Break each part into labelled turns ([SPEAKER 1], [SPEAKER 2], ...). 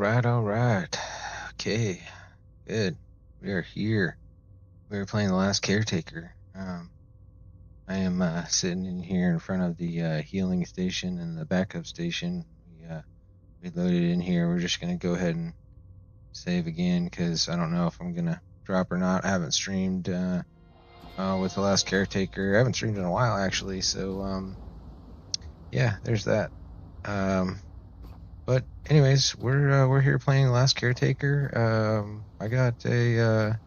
[SPEAKER 1] All right. Okay, good. We are here. We are playing The Last Caretaker. I am sitting in here in front of the healing station and the backup station. We loaded in here. We're just going to go ahead and save again because I don't know if I'm going to drop or not. I haven't streamed with The Last Caretaker. I haven't streamed in a while, actually. So, yeah, there's that. But anyways, we're here playing The Last Caretaker. I got a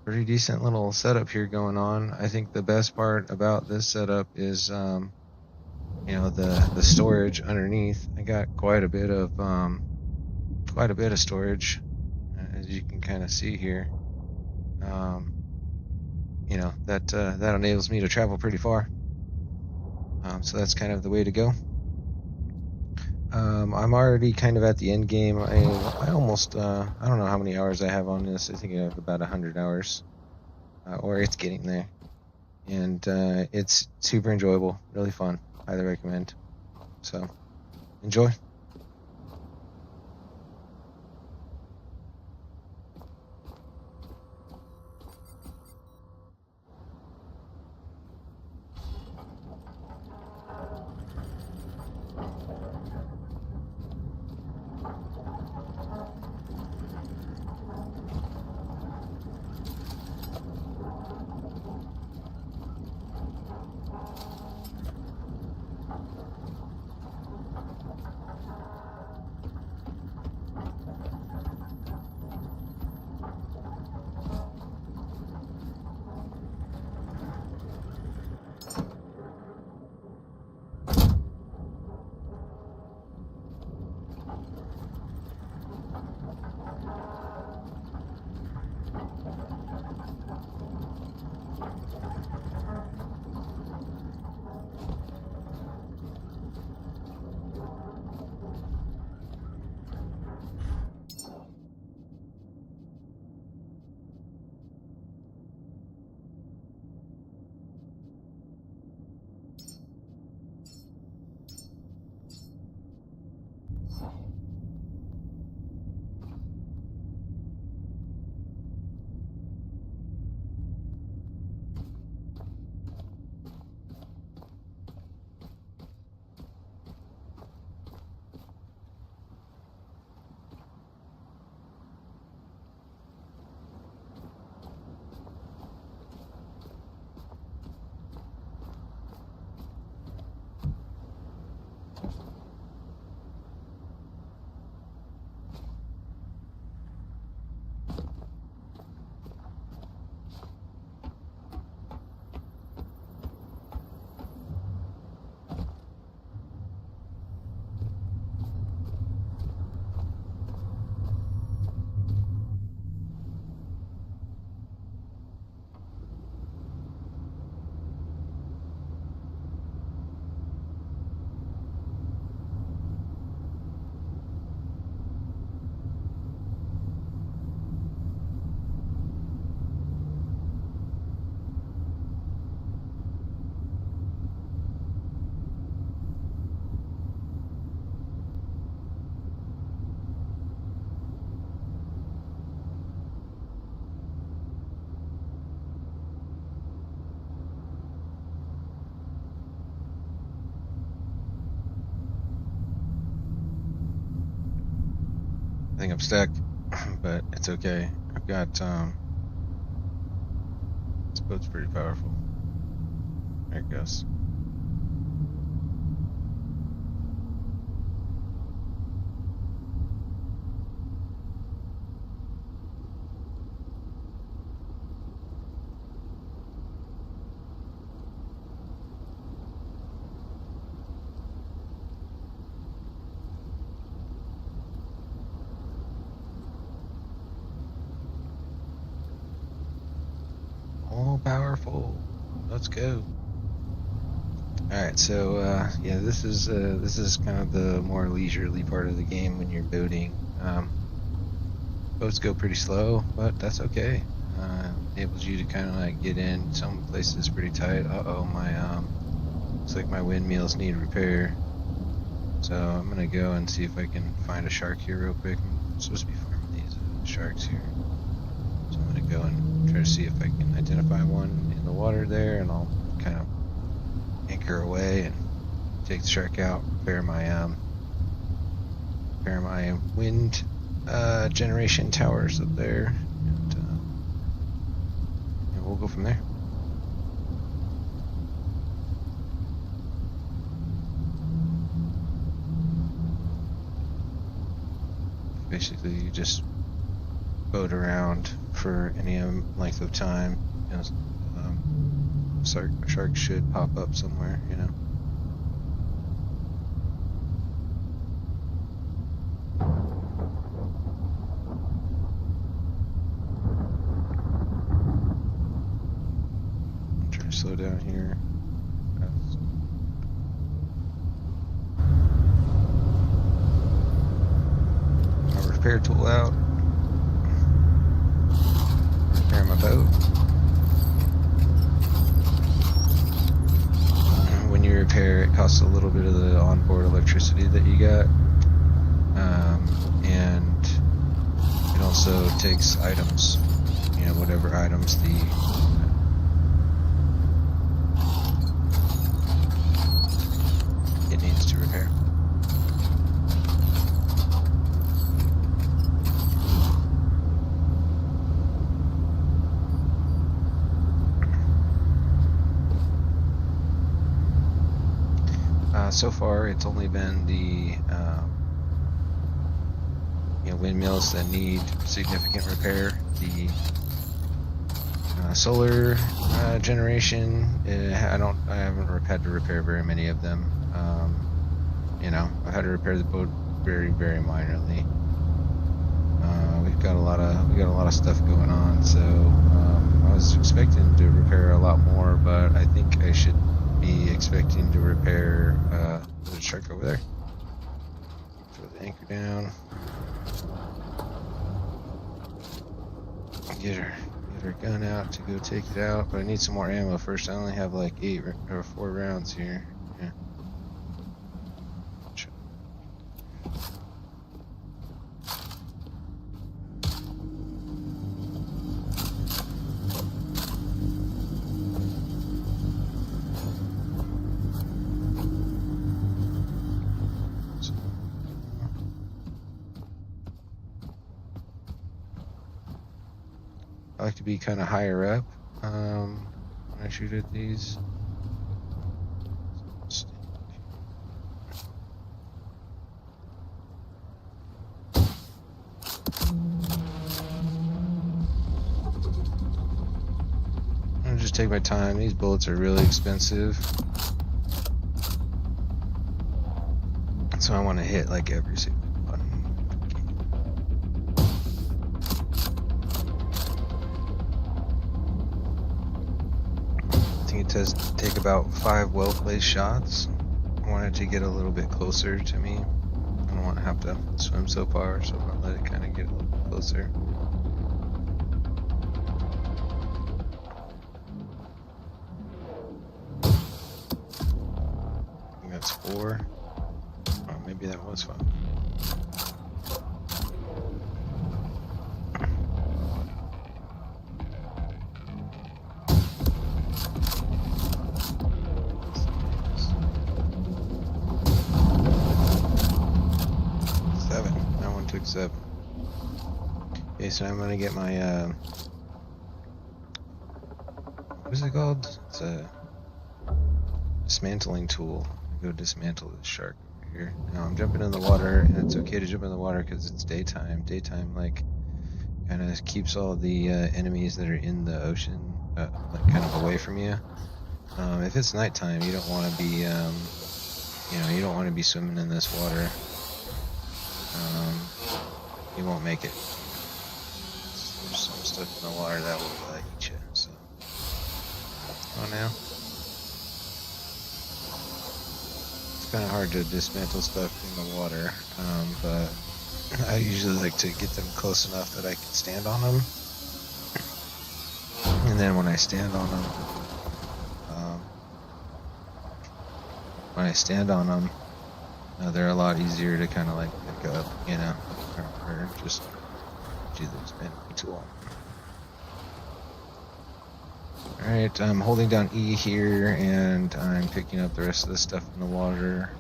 [SPEAKER 1] pretty decent little setup here going on. I think the best part about this setup is the storage underneath. I got quite a bit of storage, as you can kind of see here. That enables me to travel pretty far. So that's kind of the way to go. I'm already kind of at the end game. I almost, I don't know how many hours I have on this. I think I have about 100 hours, or it's getting there. And it's super enjoyable, really fun. Highly recommend. So, enjoy. I think I'm stuck, but it's okay. I've got, this boat's pretty powerful. There it goes. All powerful. Let's go. Alright, so yeah, this is kind of the more leisurely part of the game when you're boating. Boats go pretty slow, but that's okay. Enables you to kind of like get in. Some places pretty tight. My looks like my windmills need repair. So I'm gonna go and see if I can find a shark here real quick and supposed to be farming these sharks here. So I'm gonna go and try to see if I can identify one in the water there, and I'll kind of anchor away and take the shark out, repair my wind generation towers up there, and we'll go from there. Basically, you just boat around for any length of time. You know, shark should pop up somewhere, you know. Try to slow down here. Repair tool out. Repair my boat. When you repair, it costs a little bit of the onboard electricity that you got, and it also takes items. You know, whatever items it needs to repair. So far, it's only been the windmills that need significant repair. The solar generation, I haven't had to repair very many of them. I've had to repair the boat very, very minorly. We've got a lot of stuff going on, so I was expecting to repair a lot more, but I think I should be expecting to repair the shark over there. Throw the anchor down. Get her gun out to go take it out, but I need some more ammo first. I only have like 8 or 4 rounds here. Yeah. I like to be kind of higher up when I shoot at these. I'm gonna just take my time. These bullets are really expensive, so I want to hit like every single button. It does take about 5 well-placed shots. I want it to get a little bit closer to me. I don't want to have to swim so far, so I'm going to let it kind of get a little bit closer. I think that's 4. Or maybe that was 5. Took 7. Okay, so I'm gonna get my what is it called? It's a dismantling tool. Go dismantle this shark over here. Now I'm jumping in the water, and it's okay to jump in the water because it's daytime. Daytime, like, kind of keeps all the enemies that are in the ocean like kind of away from you. If it's nighttime, you don't want to be you don't want to be swimming in this water. You won't make it. There's some stuff in the water that will eat you. So, oh, now it's kind of hard to dismantle stuff in the water, but I usually like to get them close enough that I can stand on them. And then when I stand on them, they're a lot easier to kind of like pick up, you know, or just do the expanding tool. Alright, I'm holding down E here, and I'm picking up the rest of the stuff in the water.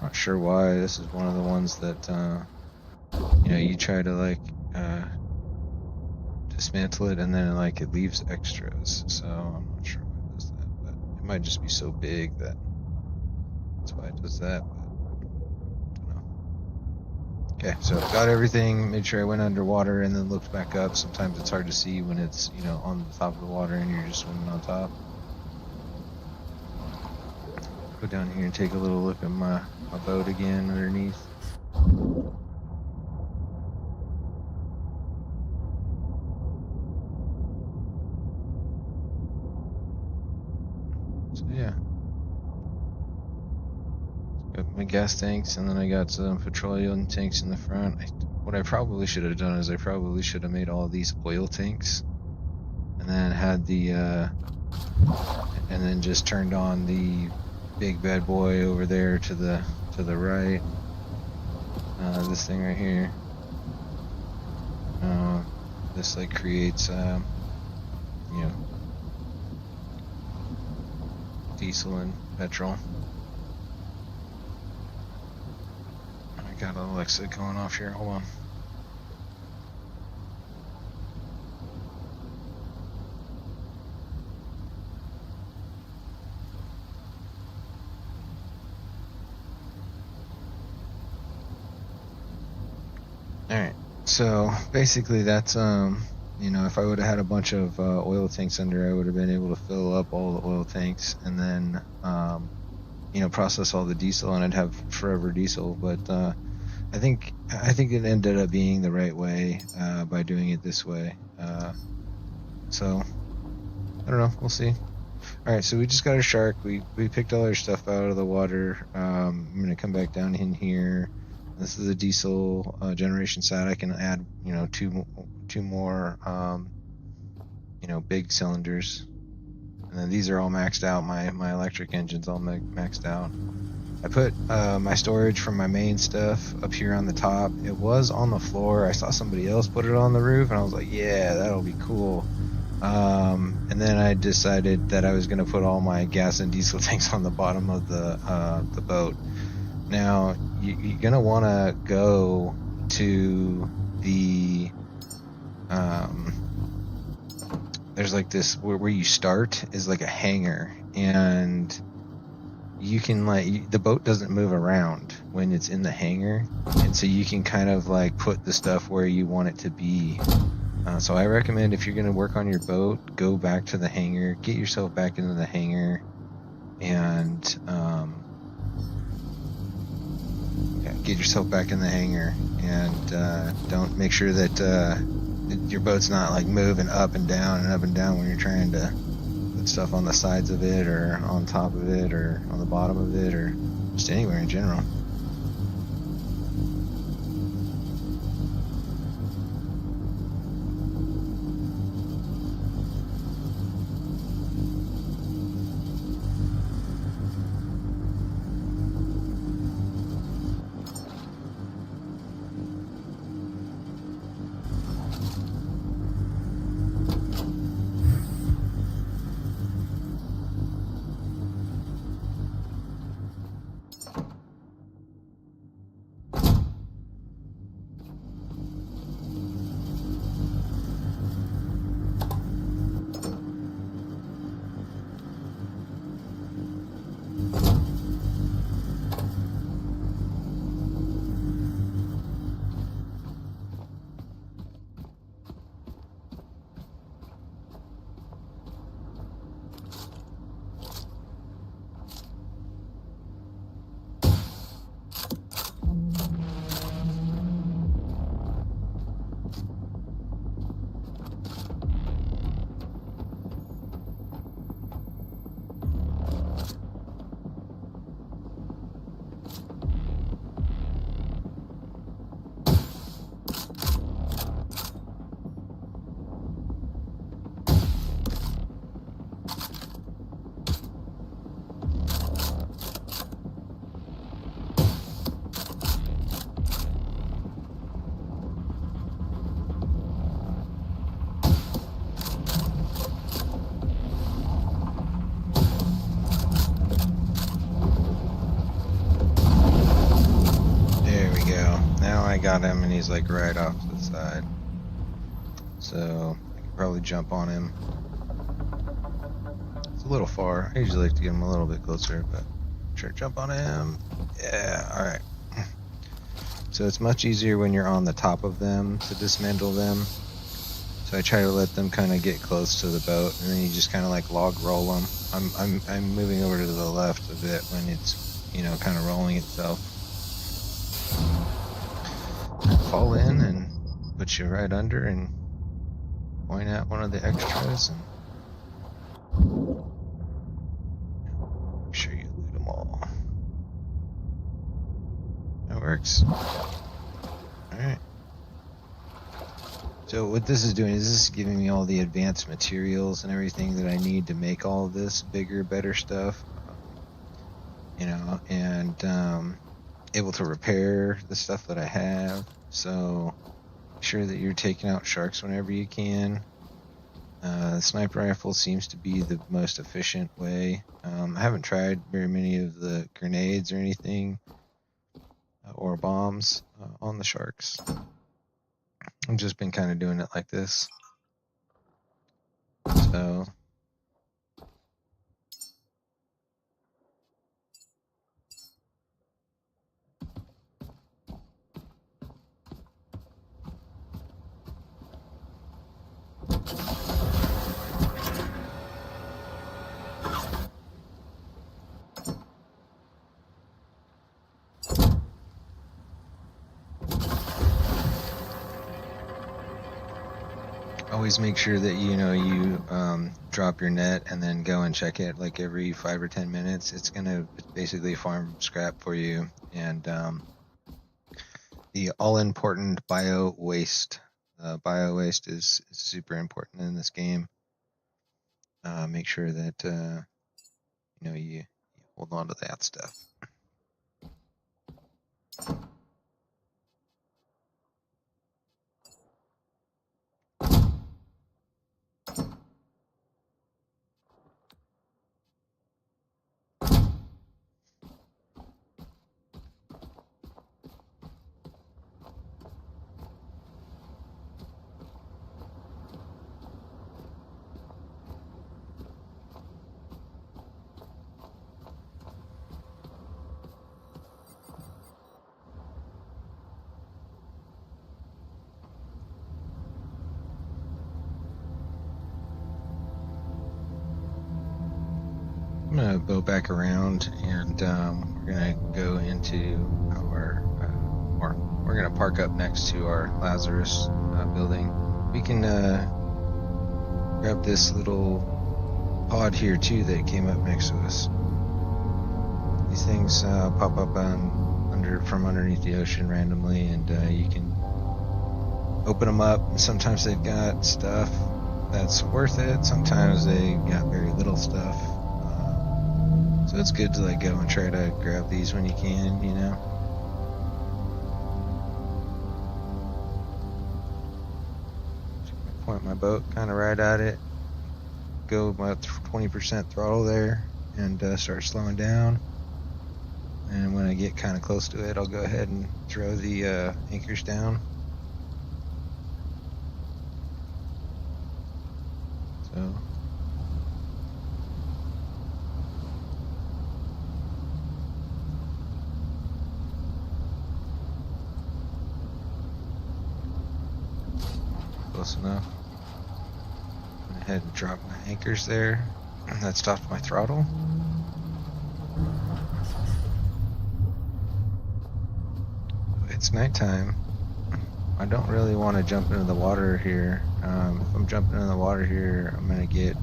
[SPEAKER 1] Not sure why. This is one of the ones that, you know, you try to, like, dismantle it, and then, like, it leaves extras. So I'm not sure why it does that, but it might just be so big that that's why it does that, but I don't know. Okay, so got everything, made sure I went underwater, and then looked back up. Sometimes it's hard to see when it's, you know, on the top of the water and you're just swimming on top. Go down here and take a little look at my boat again underneath. So yeah, got my gas tanks, and then I got some petroleum tanks in the front. What I probably should have done is I probably should have made all of these oil tanks, and then had the and then just turned on the big bad boy over there to the right. This thing right here. This like creates you know, diesel and petrol. I got Alexa going off here. Hold on. Alright, so basically that's, you know, if I would have had a bunch of oil tanks under, I would have been able to fill up all the oil tanks and then, you know, process all the diesel, and I'd have forever diesel. But I think it ended up being the right way by doing it this way. So I don't know, we'll see. Alright, so we just got a shark. We picked all our stuff out of the water. I'm gonna come back down in here. This is a diesel generation set. I can add, you know, two more, you know, big cylinders, and then these are all maxed out. My electric engine's all maxed out. I put my storage from my main stuff up here on the top. It was on the floor. I saw somebody else put it on the roof, and I was like, yeah, that'll be cool. And then I decided that I was going to put all my gas and diesel tanks on the bottom of the boat. Now, you're going to want to go to the, there's like this, where you start is like a hangar, and you can like, the boat doesn't move around when it's in the hangar, and so you can kind of like put the stuff where you want it to be. So I recommend, if you're going to work on your boat, go back to the hangar, get yourself back into the hangar, and get yourself back in the hangar, and don't make sure that your boat's not like moving up and down when you're trying to put stuff on the sides of it, or on top of it, or on the bottom of it, or just anywhere in general. got him and he's like right off to the side. So I could probably jump on him. It's a little far. I usually like to get him a little bit closer, but sure, jump on him. Yeah, alright. So it's much easier when you're on the top of them to dismantle them. So I try to let them kind of get close to the boat, and then you just kind of like log roll them. I'm moving over to the left a bit when it's, you know, kind of rolling itself. Fall in and put you right under and point out one of the extras and make sure you loot them all. That works. Alright. So what this is doing is this is giving me all the advanced materials and everything that I need to make all of this bigger, better stuff. You know, and able to repair the stuff that I have. So make sure that you're taking out sharks whenever you can. The sniper rifle seems to be the most efficient way. I haven't tried very many of the grenades or anything or bombs on the sharks. I've just been kind of doing it like this. So always make sure that you drop your net and then go and check it like every 5 or 10 minutes. It's gonna basically farm scrap for you, and the all-important bio waste. Bio waste is super important in this game. Make sure that you hold on to that stuff. I'm gonna go back around and we're gonna go into our, or we're gonna park up next to our Lazarus building. We can grab this little pod here too that came up next to us. These things pop up from underneath the ocean randomly, and you can open them up. And sometimes they've got stuff that's worth it. Sometimes they got very little stuff. So it's good to like go and try to grab these when you can, you know. Point my boat kind of right at it. Go about 20% throttle there and start slowing down. And when I get kind of close to it, I'll go ahead and throw the anchors down. So. Close enough. Went ahead and dropped my anchors there. That stopped my throttle. It's nighttime. I don't really want to jump into the water here. If I'm jumping into the water here, I'm gonna get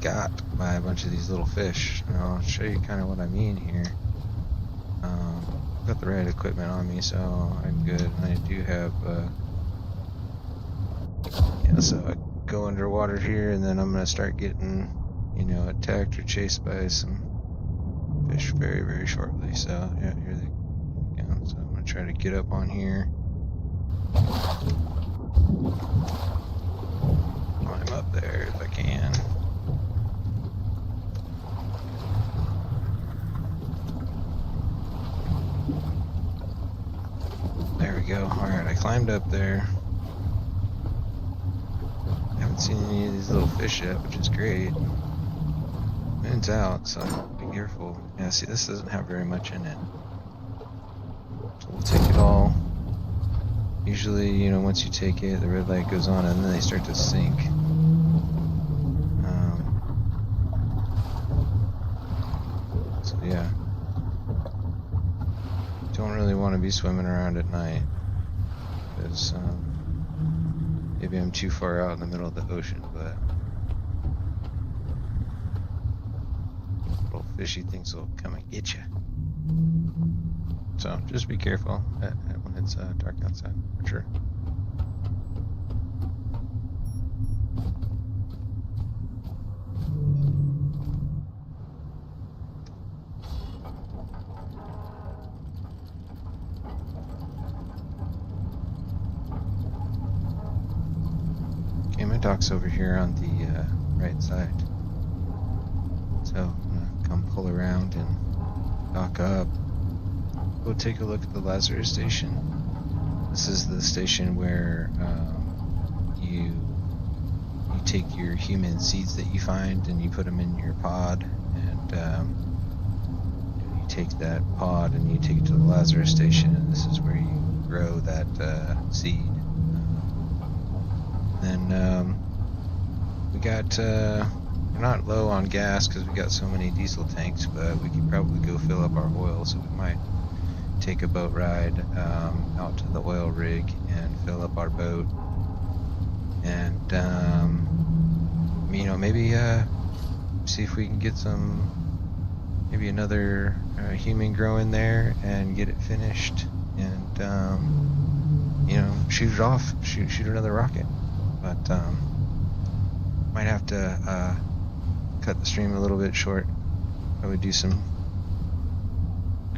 [SPEAKER 1] got by a bunch of these little fish. And I'll show you kind of what I mean here. I've got the right equipment on me, so I'm good. And I do have. So I go underwater here, and then I'm gonna start getting, attacked or chased by some fish very, very shortly. So yeah, here they go. So I'm gonna try to get up on here. Climb up there if I can. climbed up there. I haven't seen any of these little fish yet, which is great. Moon's out, so be careful. Yeah, see, this doesn't have very much in it. So we'll take it all. Usually, you know, once you take it, the red light goes on and then they start to sink. So yeah. Don't really want to be swimming around at night. Because maybe I'm too far out in the middle of the ocean, but little fishy things will come and get you. So just be careful when it's dark outside, for sure. Okay, my dock's over here on the right side. So I'm gonna come pull around and dock up. Go take a look at the Lazarus station. This is the station where you take your human seeds that you find and you put them in your pod, and you take that pod and you take it to the Lazarus station, and this is where you grow that seed. Then we got we're not low on gas because we got so many diesel tanks, but we could probably go fill up our oil, so we might take a boat ride out to the oil rig and fill up our boat, and you know, maybe see if we can get maybe another human grow in there and get it finished, and you know, shoot it off, shoot another rocket. But might have to cut the stream a little bit short. Probably do some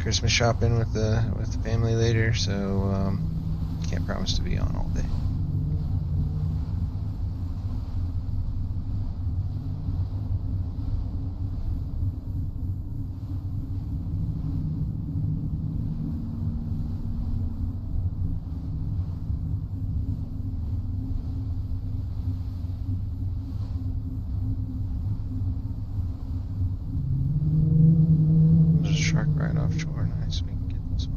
[SPEAKER 1] Christmas shopping with the family later, so can't promise to be on all day. Right offshore, nice. We can get this one.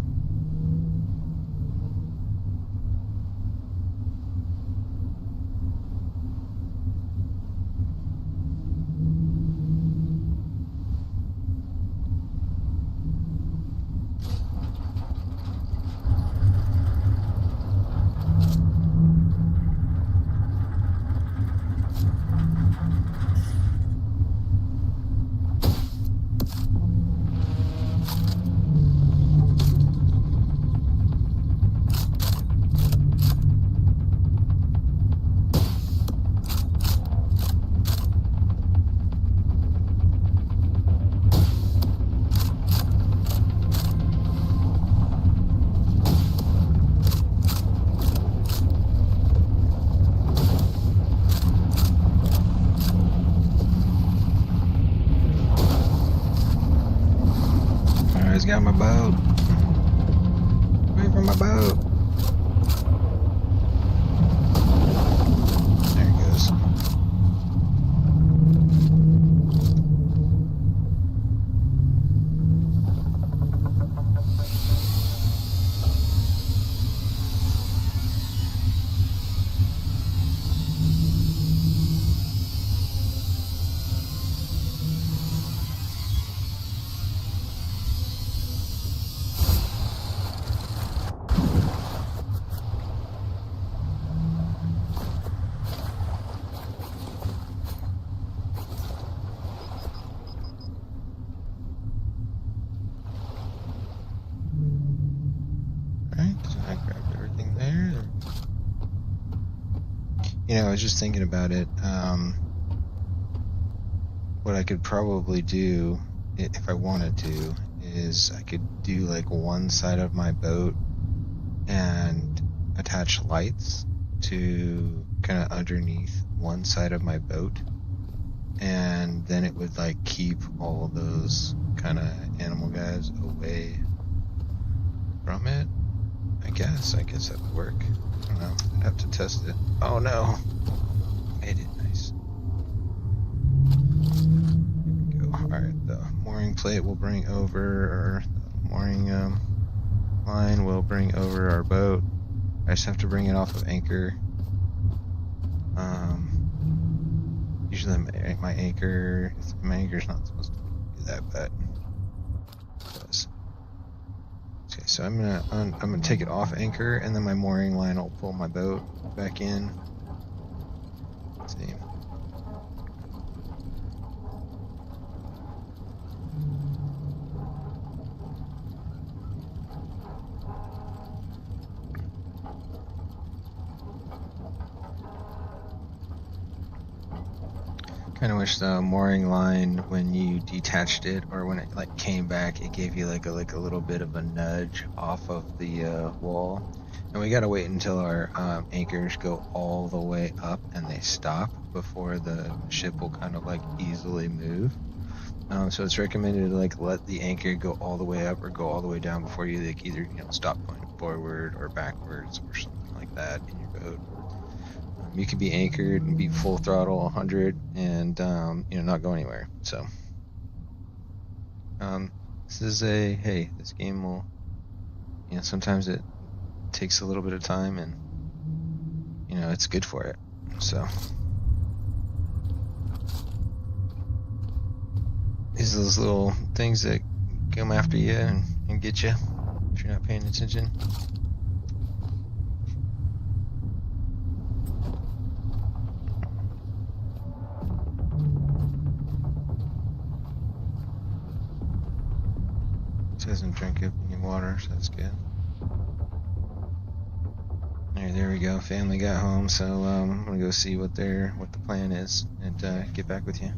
[SPEAKER 1] Got my boat. Wait for my boat. There it goes. You know, I was just thinking about it. What I could probably do, if I wanted to, is I could do like one side of my boat and attach lights to kind of underneath one side of my boat, and then it would like keep all of those kind of animal guys away from it. I guess that would work. I don't know. I'd have to test it. Oh no! Made it. Nice. There we go. Alright, the mooring plate will bring over, or the mooring line will bring over our boat. I just have to bring it off of anchor. Usually my anchor's not supposed to do that, but it does. Okay, so I'm gonna take it off anchor, and then my mooring line will pull my boat back in. Let's see. Kind of wish the mooring line, when you detached it or when it like came back, it gave you like a little bit of a nudge off of the wall. And we gotta wait until our anchors go all the way up and they stop before the ship will kind of like easily move. So it's recommended to like let the anchor go all the way up or go all the way down before you like either stop going forward or backwards or something like that in your boat. You could be anchored and be full throttle 100 and not go anywhere. So this is this game will, sometimes it takes a little bit of time, and it's good for it. So these are those little things that come after you and get you if you're not paying attention. Doesn't drink up any water, so that's good. There we go. Family got home, so I'm gonna go see what the plan is and get back with you.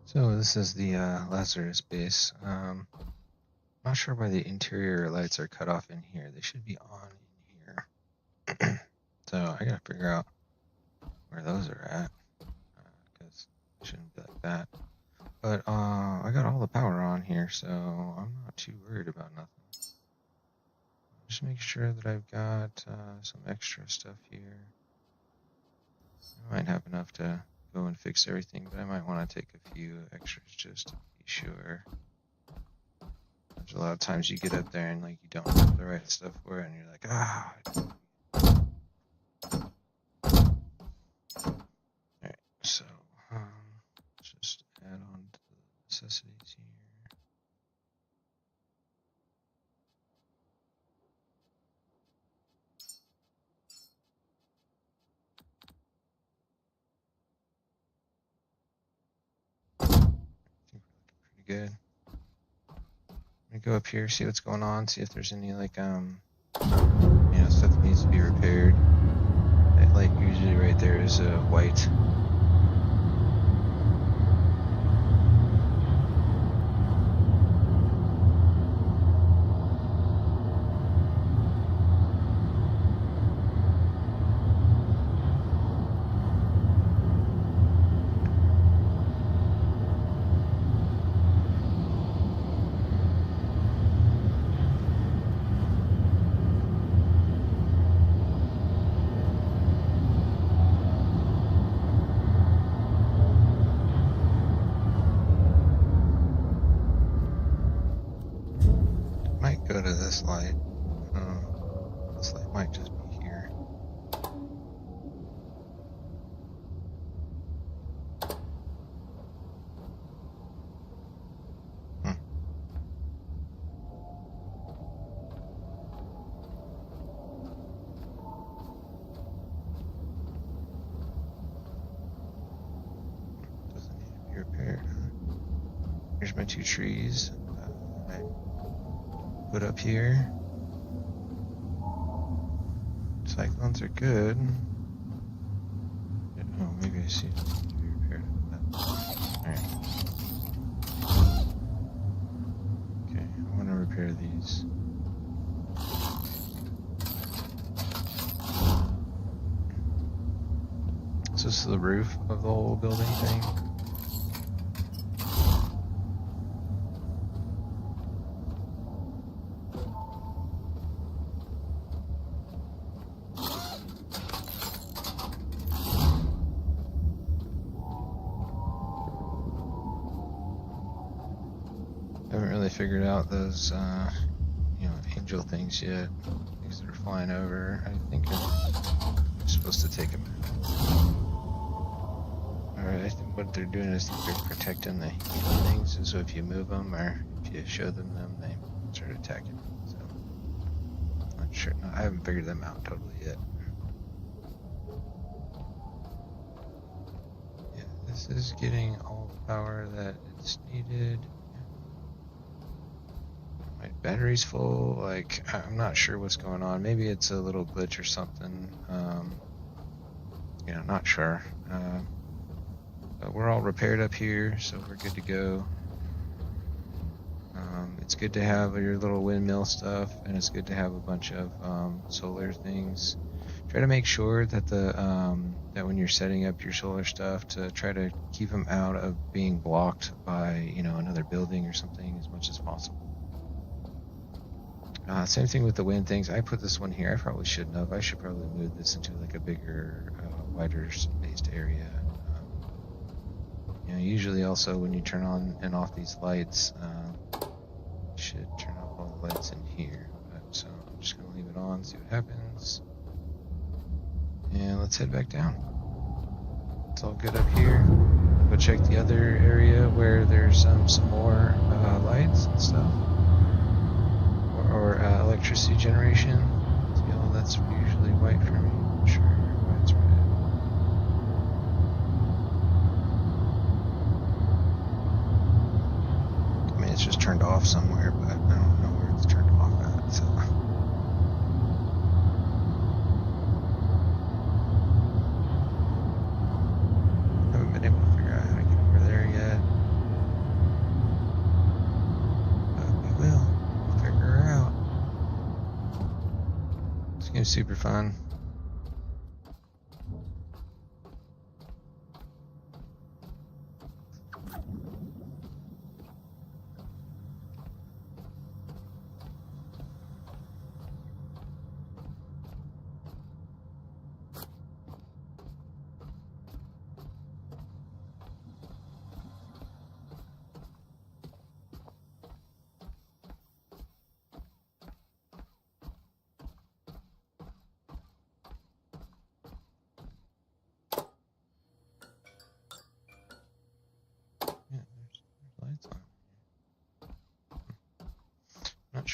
[SPEAKER 1] So this is the Lazarus base. Not sure why the interior lights are cut off in here. They should be on in here. So I gotta figure out where those are at, because it shouldn't be like that. But I got all the power on here, so I'm not too worried about nothing. Just make sure that I've got some extra stuff here. I might have enough to go and fix everything, but I might want to take a few extras just to be sure. There's a lot of times you get up there and like you don't have the right stuff for it, and you're like, ah. Alright, so let's just add on to the necessities here. I think we're looking pretty good. I'm gonna go up here, see what's going on, see if there's any like stuff that needs to be repaired. That light usually right there is white. Might go to this light. This light might just be here. Doesn't need to be repaired. Here's my 2 trees. I put up here. Cyclones are good. Oh, maybe I see it needs to be repaired. Alright. Okay, I want to repair these. Is this the roof of the whole building thing? Haven't really figured out those, angel things yet. Things that are flying over. I think I'm supposed to take them out. Alright, I think what they're doing is they're protecting the things, and so if you move them or if you show them, they start attacking. So, I'm not sure. No, I haven't figured them out totally yet. Yeah, this is getting all the power that it's needed. My battery's full. Like, I'm not sure what's going on. Maybe it's a little glitch or something. Not sure. But we're all repaired up here, so we're good to go. It's good to have your little windmill stuff, and it's good to have a bunch of solar things. Try to make sure that that when you're setting up your solar stuff, to try to keep them out of being blocked by another building or something as much as possible. Same thing with the wind things. I put this one here. I probably shouldn't have. I should probably move this into like a bigger, wider spaced area. Usually also when you turn on and off these lights, you should turn off all the lights in here. So I'm just going to leave it on, see what happens. And let's head back down. It's all good up here. Go check the other area where there's some more lights and stuff. Or electricity generation. See, all that's usually white for me. I'm sure why it's red. I mean, it's just turned off somewhere, but I don't know where it's turned off at, so. Haven't been able to figure out how to get over there yet. But we will. We'll figure her out. This game's super fun.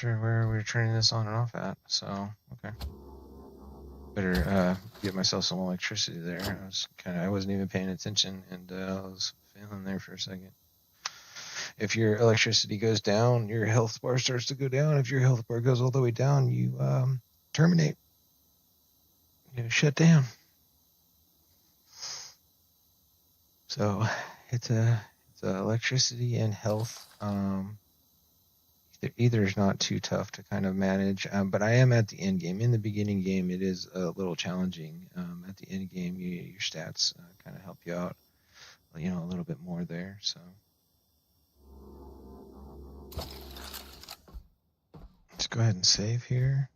[SPEAKER 1] sure where we were turning this on and off at, so okay. Better get myself some electricity there. I wasn't even paying attention, and I was failing there for a second. If your electricity goes down, your health bar starts to go down. If your health bar goes all the way down, you terminate. You shut down. So it's electricity and health. Either is not too tough to kind of manage, but I am at the end game. In the beginning game, it is a little challenging. At the end game, your stats kind of help you out, a little bit more there. So let's go ahead and save here.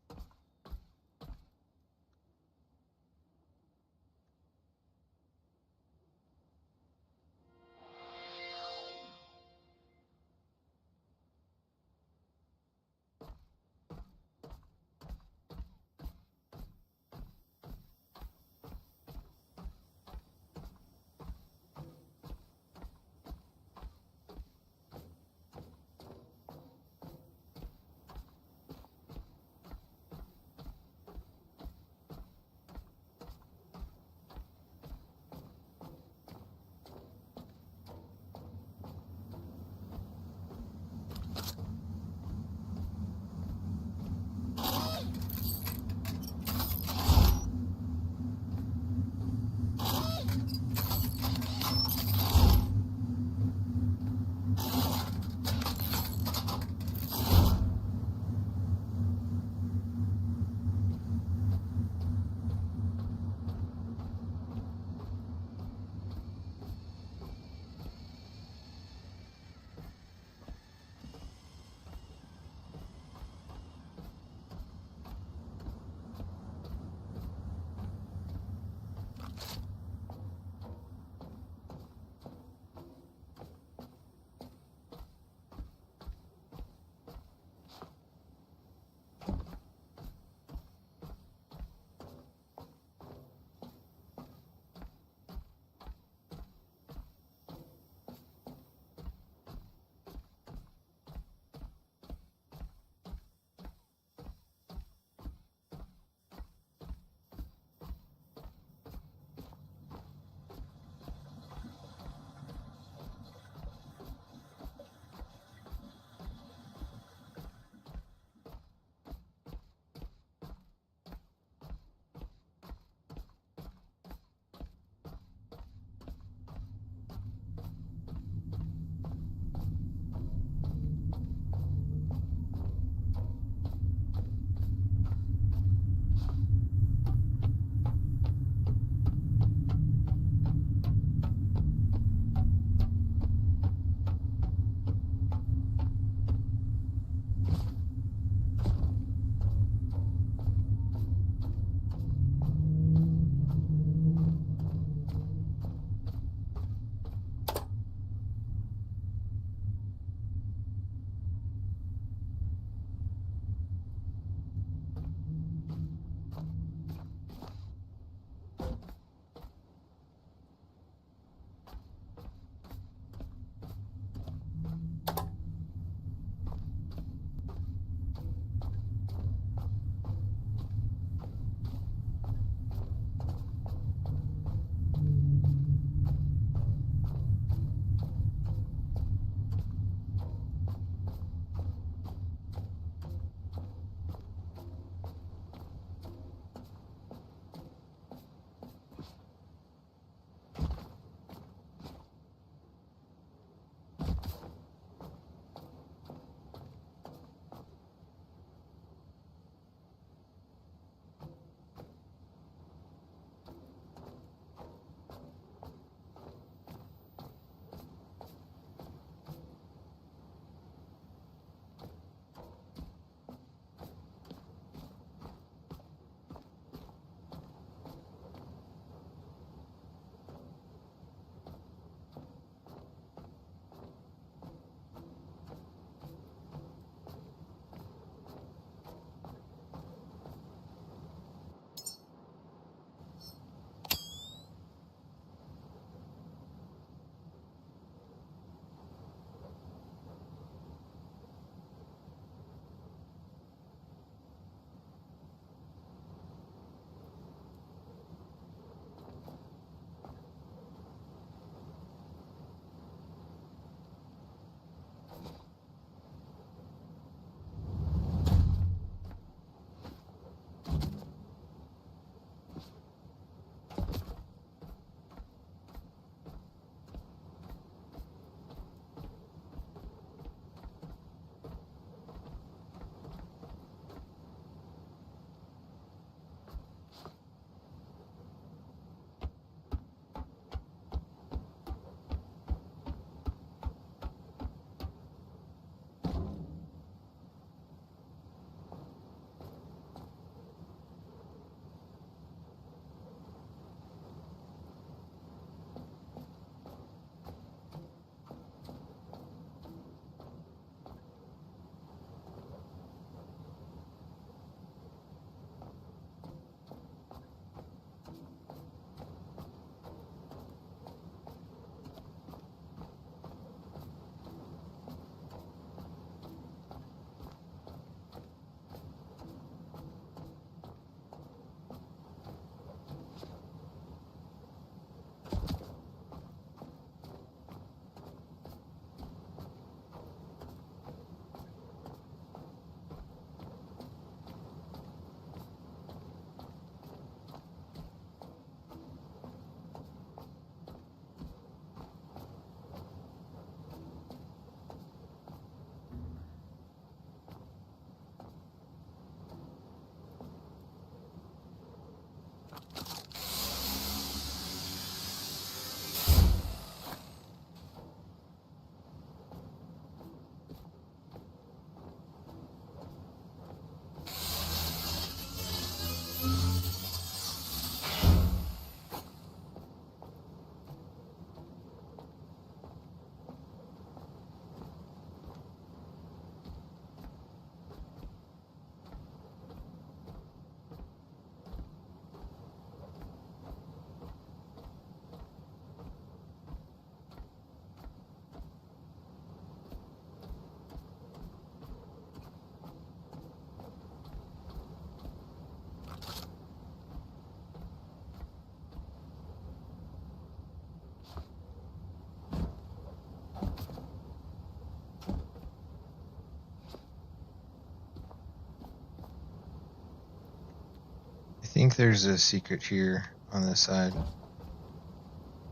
[SPEAKER 1] think there's a secret here on this side.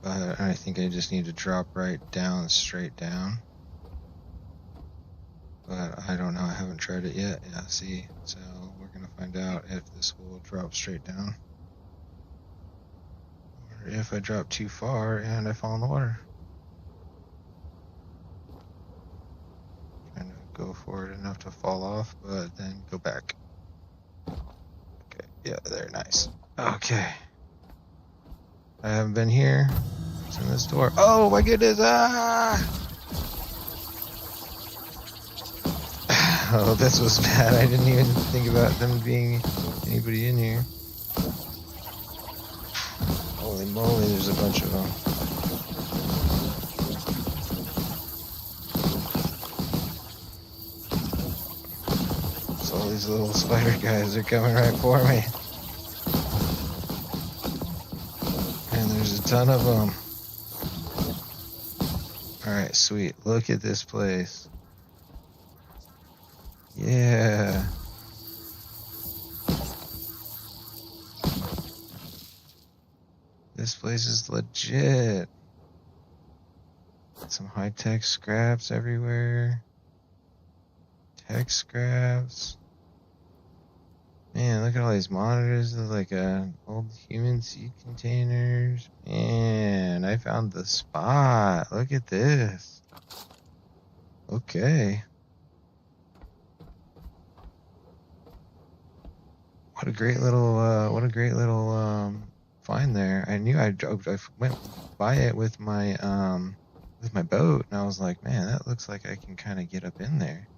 [SPEAKER 1] But I think I just need to drop right down, straight down. But I don't know, I haven't tried it yet. Yeah, see, so we're gonna find out if this will drop straight down. Or if I drop too far and I fall in the water. Trying to go forward enough to fall off, but then go back. Okay, yeah, there, nice. Okay. I haven't been here. It's in this door. Oh my goodness, ah! Oh, this was bad. I didn't even think about them being anybody in here. Holy moly, there's a bunch of them. So all these little spider guys are coming right for me. And there's a ton of them. Alright, sweet. Look at this place. Yeah. This place is legit. Some high-tech scraps everywhere. Tech scraps. Man, look at all these monitors. They're like old human seed containers. Man, I found the spot. Look at this. Okay. What a great little find there. I knew I went by it with my boat, and I was like, man, that looks like I can kind of get up in there.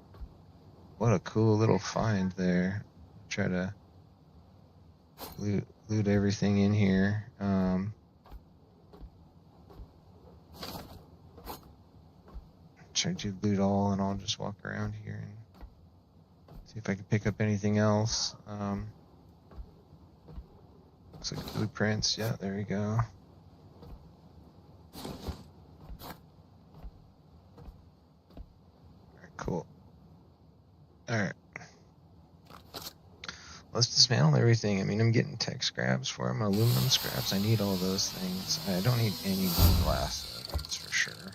[SPEAKER 1] What a cool little find there. Try to loot everything in here. Try to loot all, and I'll just walk around here and see if I can pick up anything else. Looks like blueprints. Yeah, there we go. Alright, cool. Alright. Let's dismantle everything. I mean, I'm getting tech scraps for them, aluminum scraps. I need all those things. I don't need any more glass, though, that's for sure.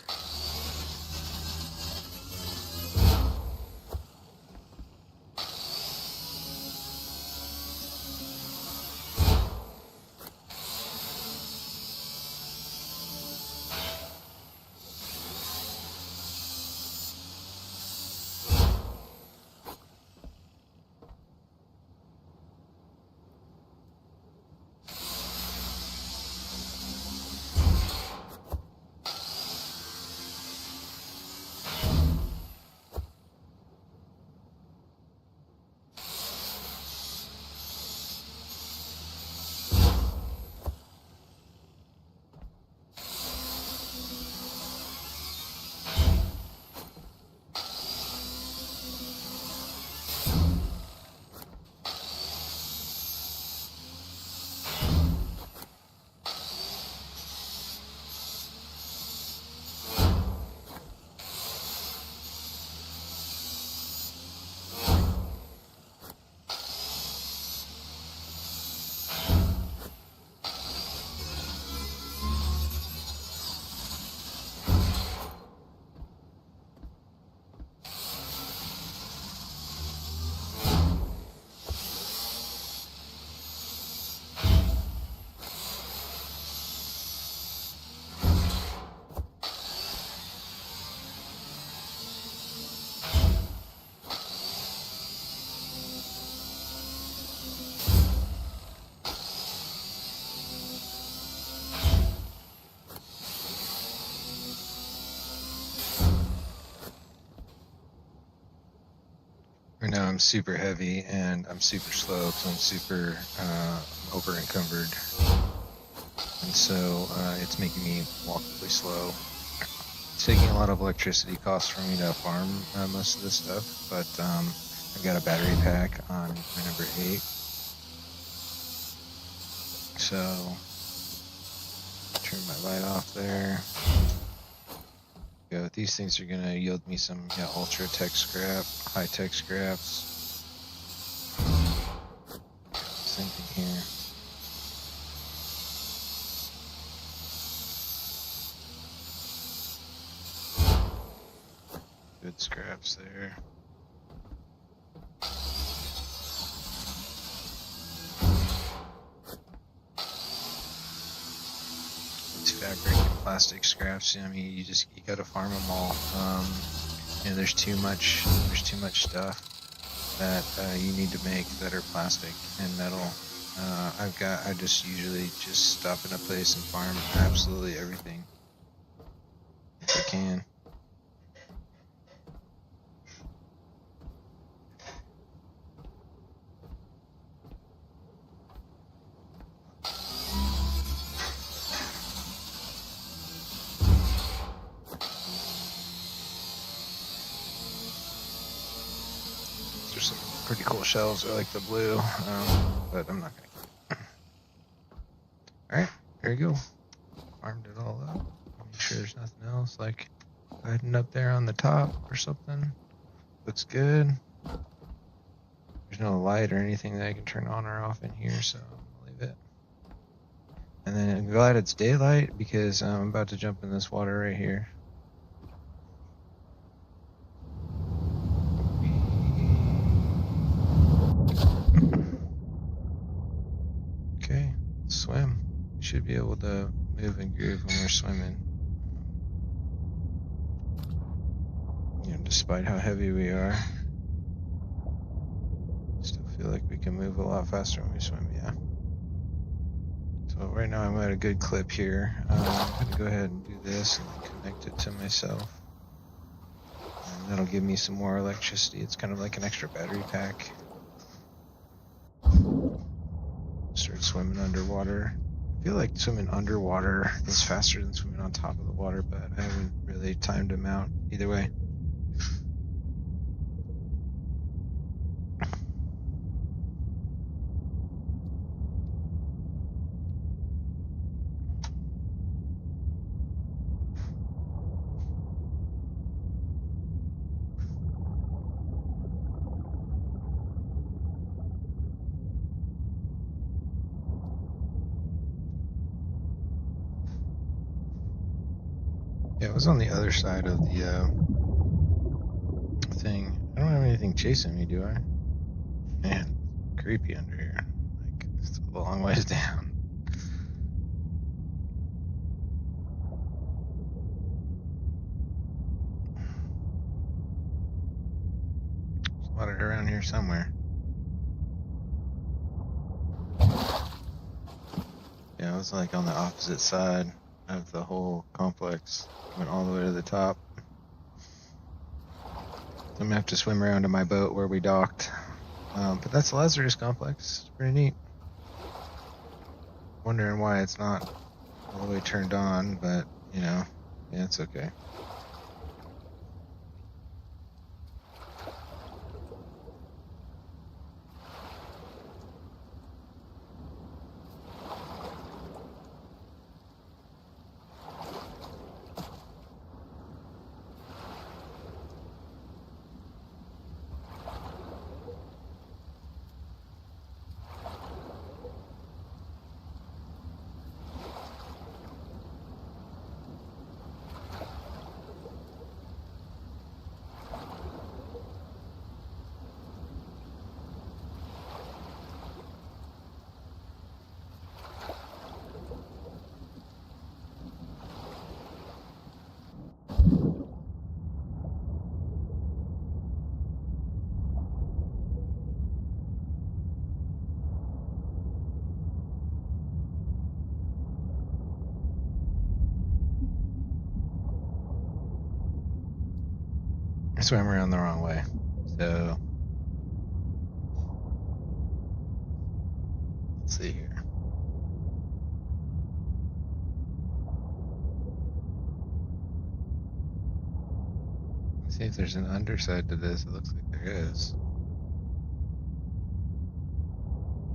[SPEAKER 1] Right now I'm super heavy and I'm super slow because I'm super over encumbered, and so it's making me walk really slow. It's taking a lot of electricity costs for me to farm most of this stuff, but I've got a battery pack on my number 8, so turn my light off there. Go. These things are gonna yield me some ultra tech scrap, high tech scraps. Same thing here. Good scraps there. It's fabric and plastic scraps. I mean, you gotta farm them all. There's too much stuff that you need to make that are plastic and metal. I just usually just stop in a place and farm absolutely everything if I can. There's some pretty cool shells. I like the blue, but I'm not gonna. Alright, there you go. Farmed it all up. Make sure there's nothing else like hiding up there on the top or something. Looks good. There's no light or anything that I can turn on or off in here, so I'm gonna leave it. And then I'm glad it's daylight because I'm about to jump in this water right here. Okay, let's swim. We should be able to move and groove when we're swimming. Despite how heavy we are, still feel like we can move a lot faster when we swim, yeah. So right now I'm at a good clip here. I'm going to go ahead and do this and then connect it to myself. And that'll give me some more electricity. It's kind of like an extra battery pack. Start swimming underwater. I feel like swimming underwater is faster than swimming on top of the water, but I haven't really timed them out either way. Yeah, it was on the other side of the thing. I don't have anything chasing me, do I? Man, creepy under here. Like, it's a long ways down. There's water around here somewhere. Yeah, it was like on the opposite side of the whole complex. Went all the way to the top. I'm gonna have to swim around to my boat where we docked. But that's Lazarus complex. It's pretty neat. Wondering why it's not all the way turned on, but yeah, it's okay. I swam around the wrong way, so let's see here. Let's see if there's an underside to this. It looks like there is.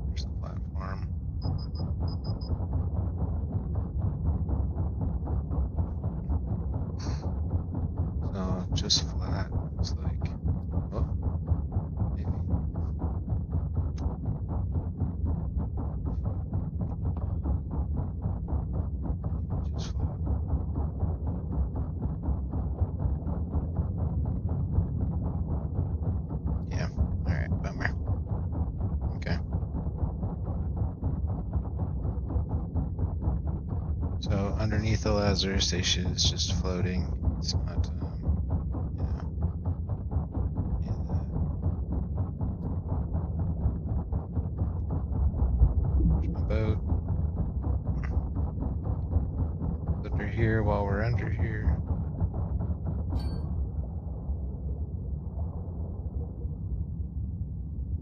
[SPEAKER 1] There's the platform. So just flat. Looks like. Oh, maybe. Just flat. underneath the Lazarus station. It's just floating. It's not, any of that. There's my boat. Under here while we're under here.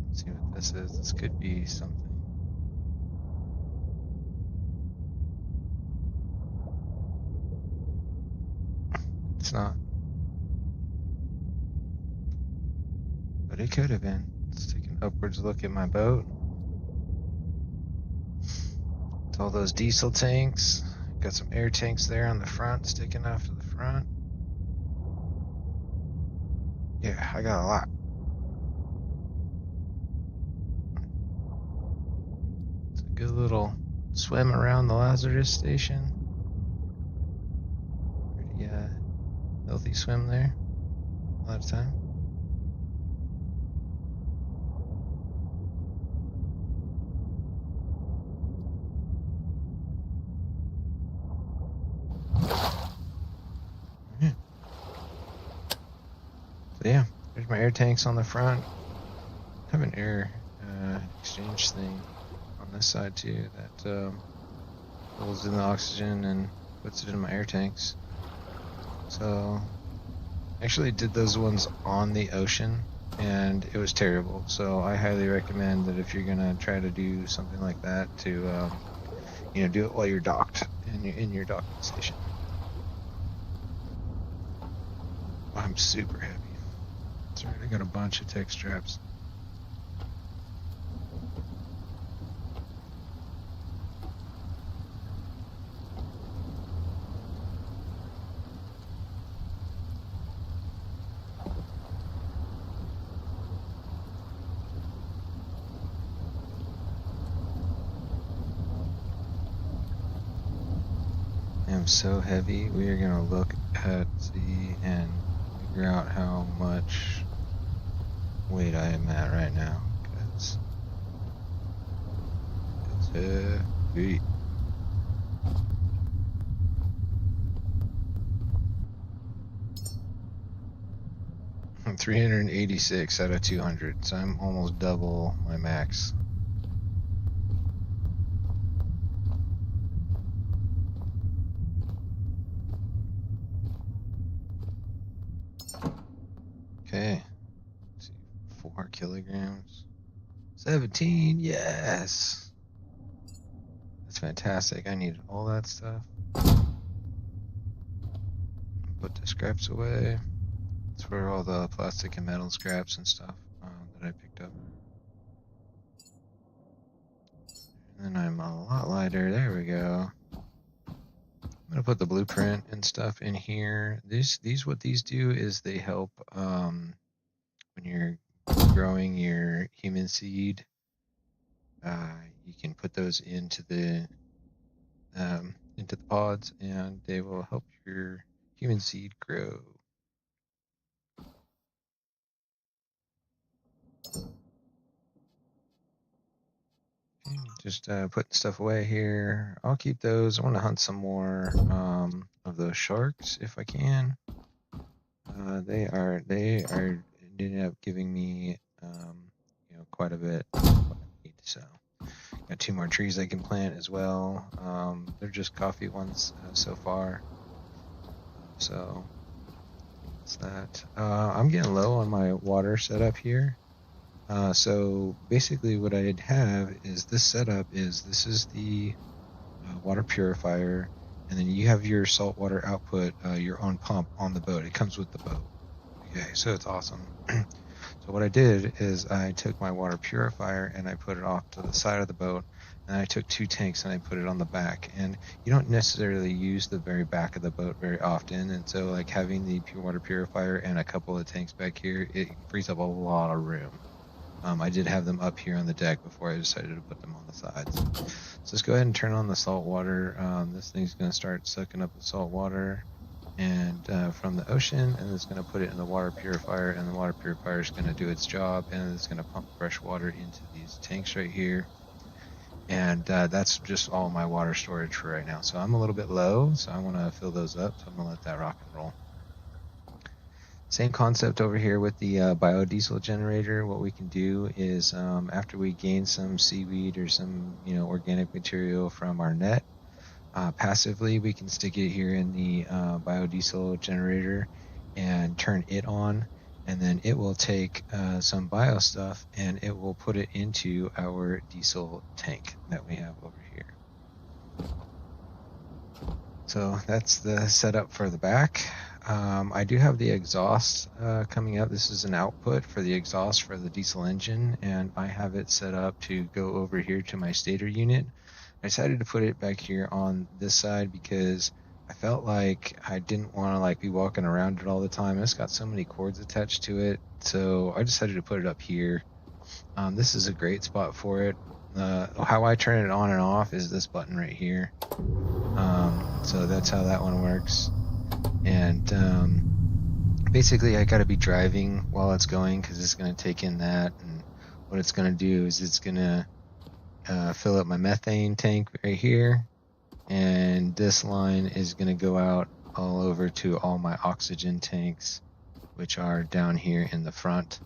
[SPEAKER 1] Let's see what this is. This could be something. It's not. But it could have been. Let's take an upwards look at my boat. It's all those diesel tanks. Got some air tanks there on the front, sticking off to the front. Yeah, I got a lot. It's a good little swim around the Lazarus station. Pretty healthy swim there. A lot of time. Yeah, there's my air tanks on the front. I have an air exchange thing on this side too that pulls in the oxygen and puts it in my air tanks. So I actually did those ones on the ocean and it was terrible. So I highly recommend that if you're gonna try to do something like that to do it while you're docked in your docking station. I'm super heavy. That's right, I got a bunch of tech straps. I am so heavy. We are gonna look at and figure out how much weight I am at right now, because it's heavy. I'm 386 out of 200, so I'm almost double my max. Okay. 4 kilograms. 17, yes. That's fantastic. I needed all that stuff. Put the scraps away. That's where all the plastic and metal scraps and stuff that I picked up. And then I'm a lot lighter. There we go. I'm gonna put the blueprint and stuff in here. What these do is they help when you're growing your human seed. You can put those into the pods, and they will help your human seed grow. Okay, just putting stuff away here. I'll keep those. I want to hunt some more of those sharks if I can. They ended up giving me quite a bit of what I need. So got 2 more trees I can plant as well. They're just coffee ones so far. So that's that. I'm getting low on my water setup here. So basically what I'd have is this setup this is the water purifier, and then you have your saltwater output, your own pump on the boat. It comes with the boat. Okay, so it's awesome. So what I did is I took my water purifier and I put it off to the side of the boat, and I took 2 tanks and I put it on the back. And you don't necessarily use the very back of the boat very often, and so like having the pure water purifier and a couple of tanks back here, it frees up a lot of room. I did have them up here on the deck before I decided to put them on the sides. So let's go ahead and turn on the salt water. This thing's going to start sucking up the salt water and from the ocean, and it's going to put it in the water purifier, and the water purifier is going to do its job, and it's going to pump fresh water into these tanks right here. And that's just all my water storage for right now. So I'm a little bit low, so I want to fill those up. So I'm going to let that rock and roll. Same concept over here with the biodiesel generator. What we can do is after we gain some seaweed or some organic material from our net, passively we can stick it here in the biodiesel generator and turn it on, and then it will take some bio stuff and it will put it into our diesel tank that we have over here. So that's the setup for the back. I do have the exhaust coming up. This is an output for the exhaust for the diesel engine, and I have it set up to go over here to my stator unit. I decided to put it back here on this side because I felt like I didn't want to be walking around it all the time. It's got so many cords attached to it, so I decided to put it up here. This is a great spot for it. How I turn it on and off is this button right here. So that's how that one works. And basically I got to be driving while it's going because it's going to take in that, and what it's going to do is it's going to fill up my methane tank right here, and this line is going to go out all over to all my oxygen tanks, which are down here in the front.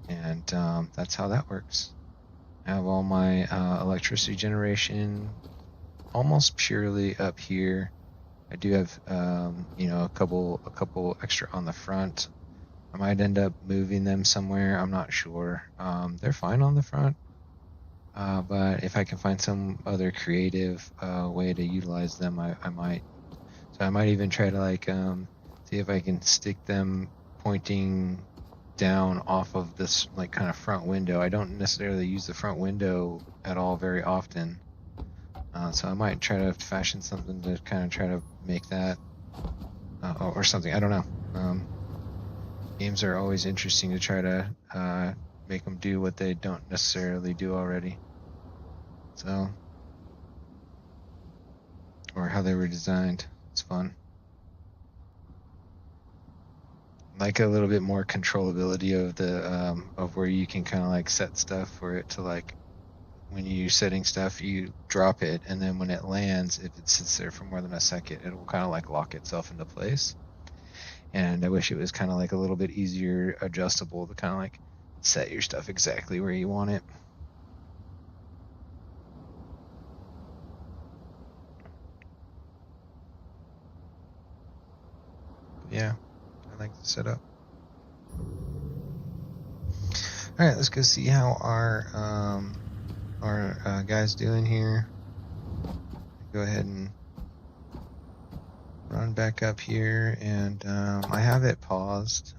[SPEAKER 1] And that's how that works. I have all my electricity generation almost purely up here. I do have a couple extra on the front. I might end up moving them somewhere. I'm not sure. They're fine on the front, but if I can find some other creative way to utilize them, I might. So I might even try to see if I can stick them pointing down off of this kind of front window. I don't necessarily use the front window at all very often. So I might try to fashion something to kind of try to make that or something. I don't know. Games are always interesting to try to make them do what they don't necessarily do already. So, or how they were designed. It's fun. Like a little bit more controllability of the of where you can kind of set stuff for it to when you're setting stuff, you drop it, and then when it lands, if it sits there for more than a second, it will kind of lock itself into place. And I wish it was kind of a little bit easier adjustable to kind of set your stuff exactly where you want it. But yeah, I like the setup. All right, let's go see how our guy's doing here. Go ahead and run back up here, and I have it paused.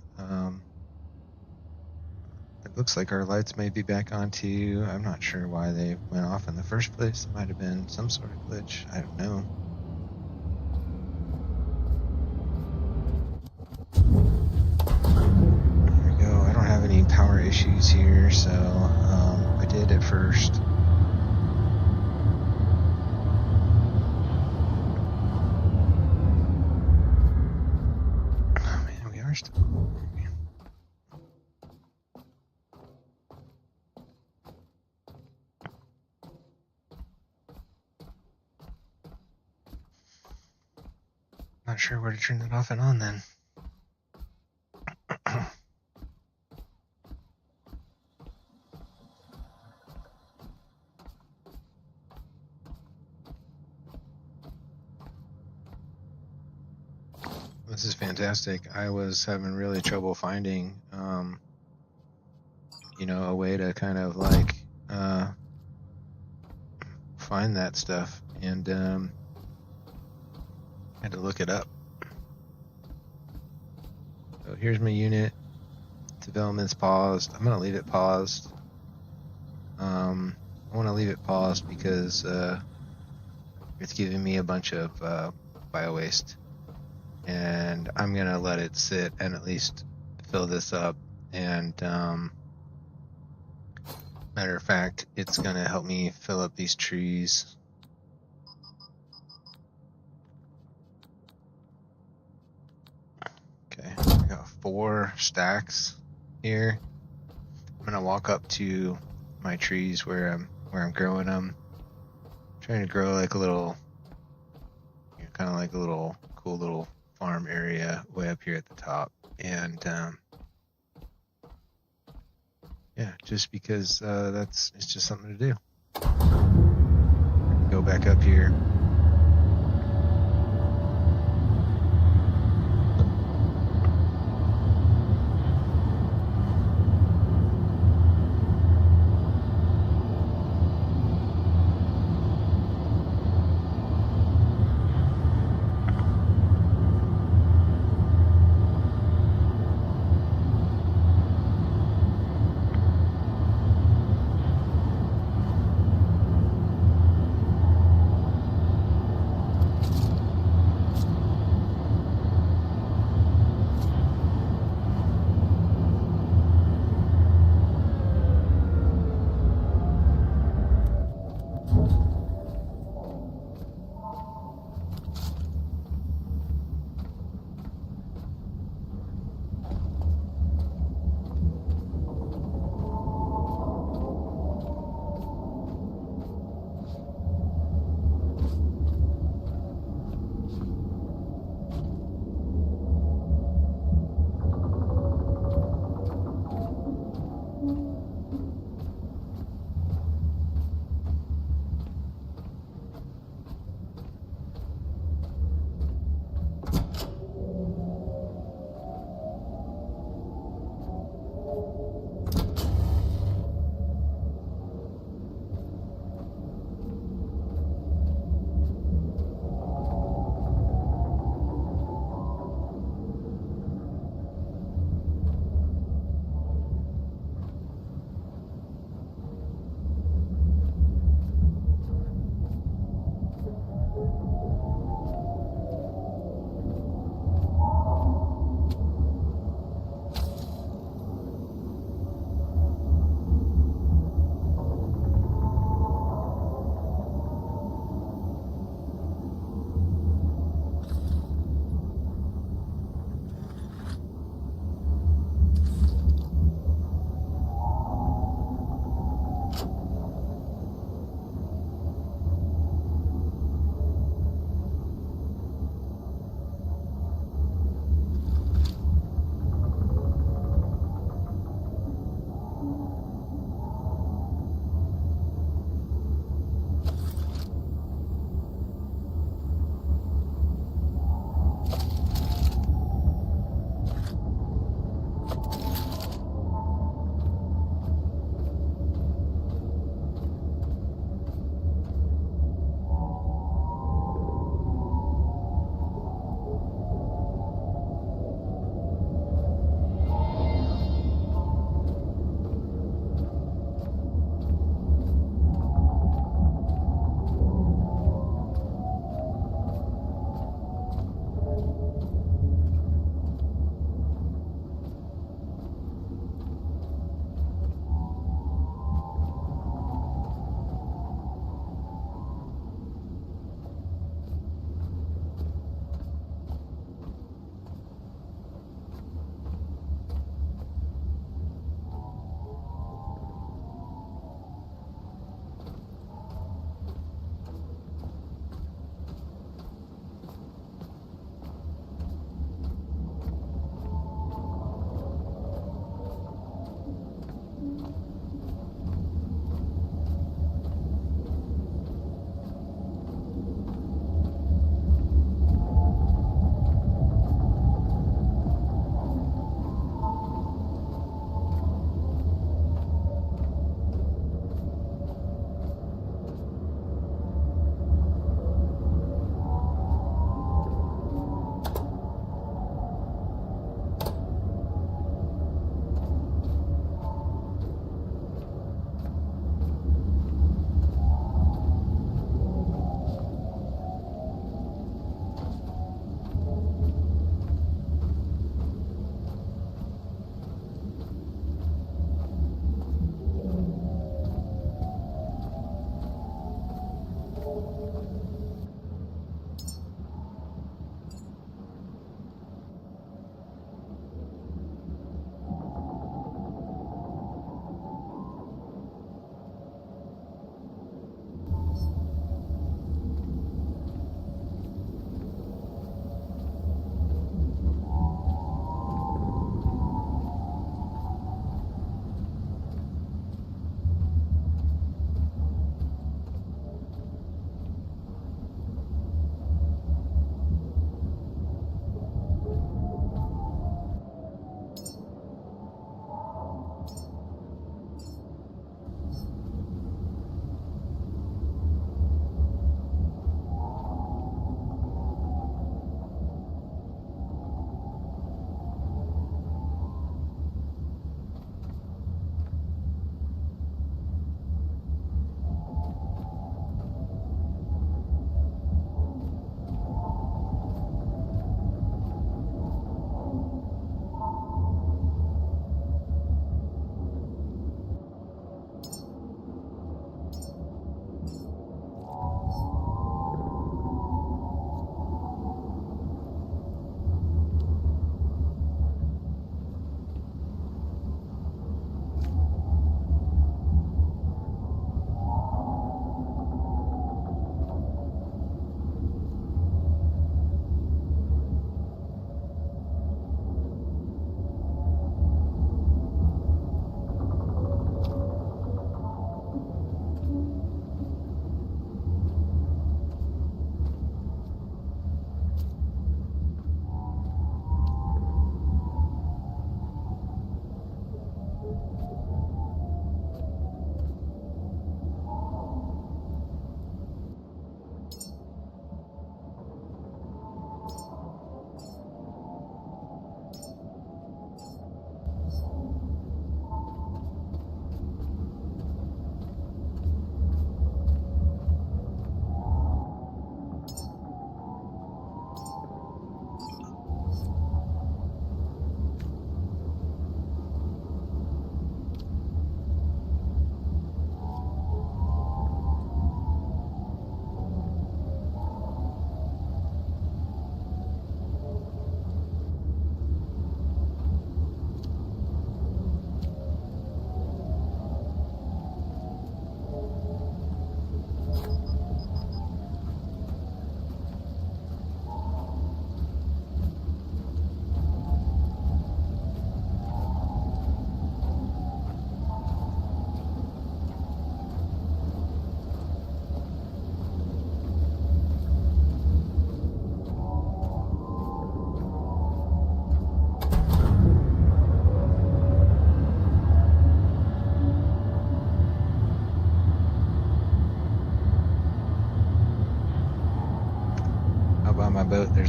[SPEAKER 1] It looks like our lights may be back on too. I'm not sure why they went off in the first place. It might have been some sort of glitch. I don't know. There we go. I don't have any power issues here, so I did at first. Oh man, we are still. Not sure where to turn that off and on then. This is fantastic. I was having really trouble finding, a way to kind of find that stuff, and had to look it up. So here's my unit. Development's paused. I'm gonna leave it paused. I want to leave it paused because it's giving me a bunch of bio waste, and I'm gonna let it sit and at least fill this up. And matter of fact, it's gonna help me fill up these trees. Okay, I got 4 stacks here. I'm gonna walk up to my trees where I'm where I'm growing them. Trying to grow like a little, kind of like a little cool little farm area way up here at the top. And yeah, just because it's just something to do. Go back up here.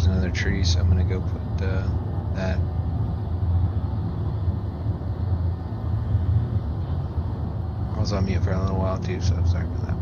[SPEAKER 1] there's another tree, so I'm gonna go put that. I was on mute for a little while too, so sorry about that.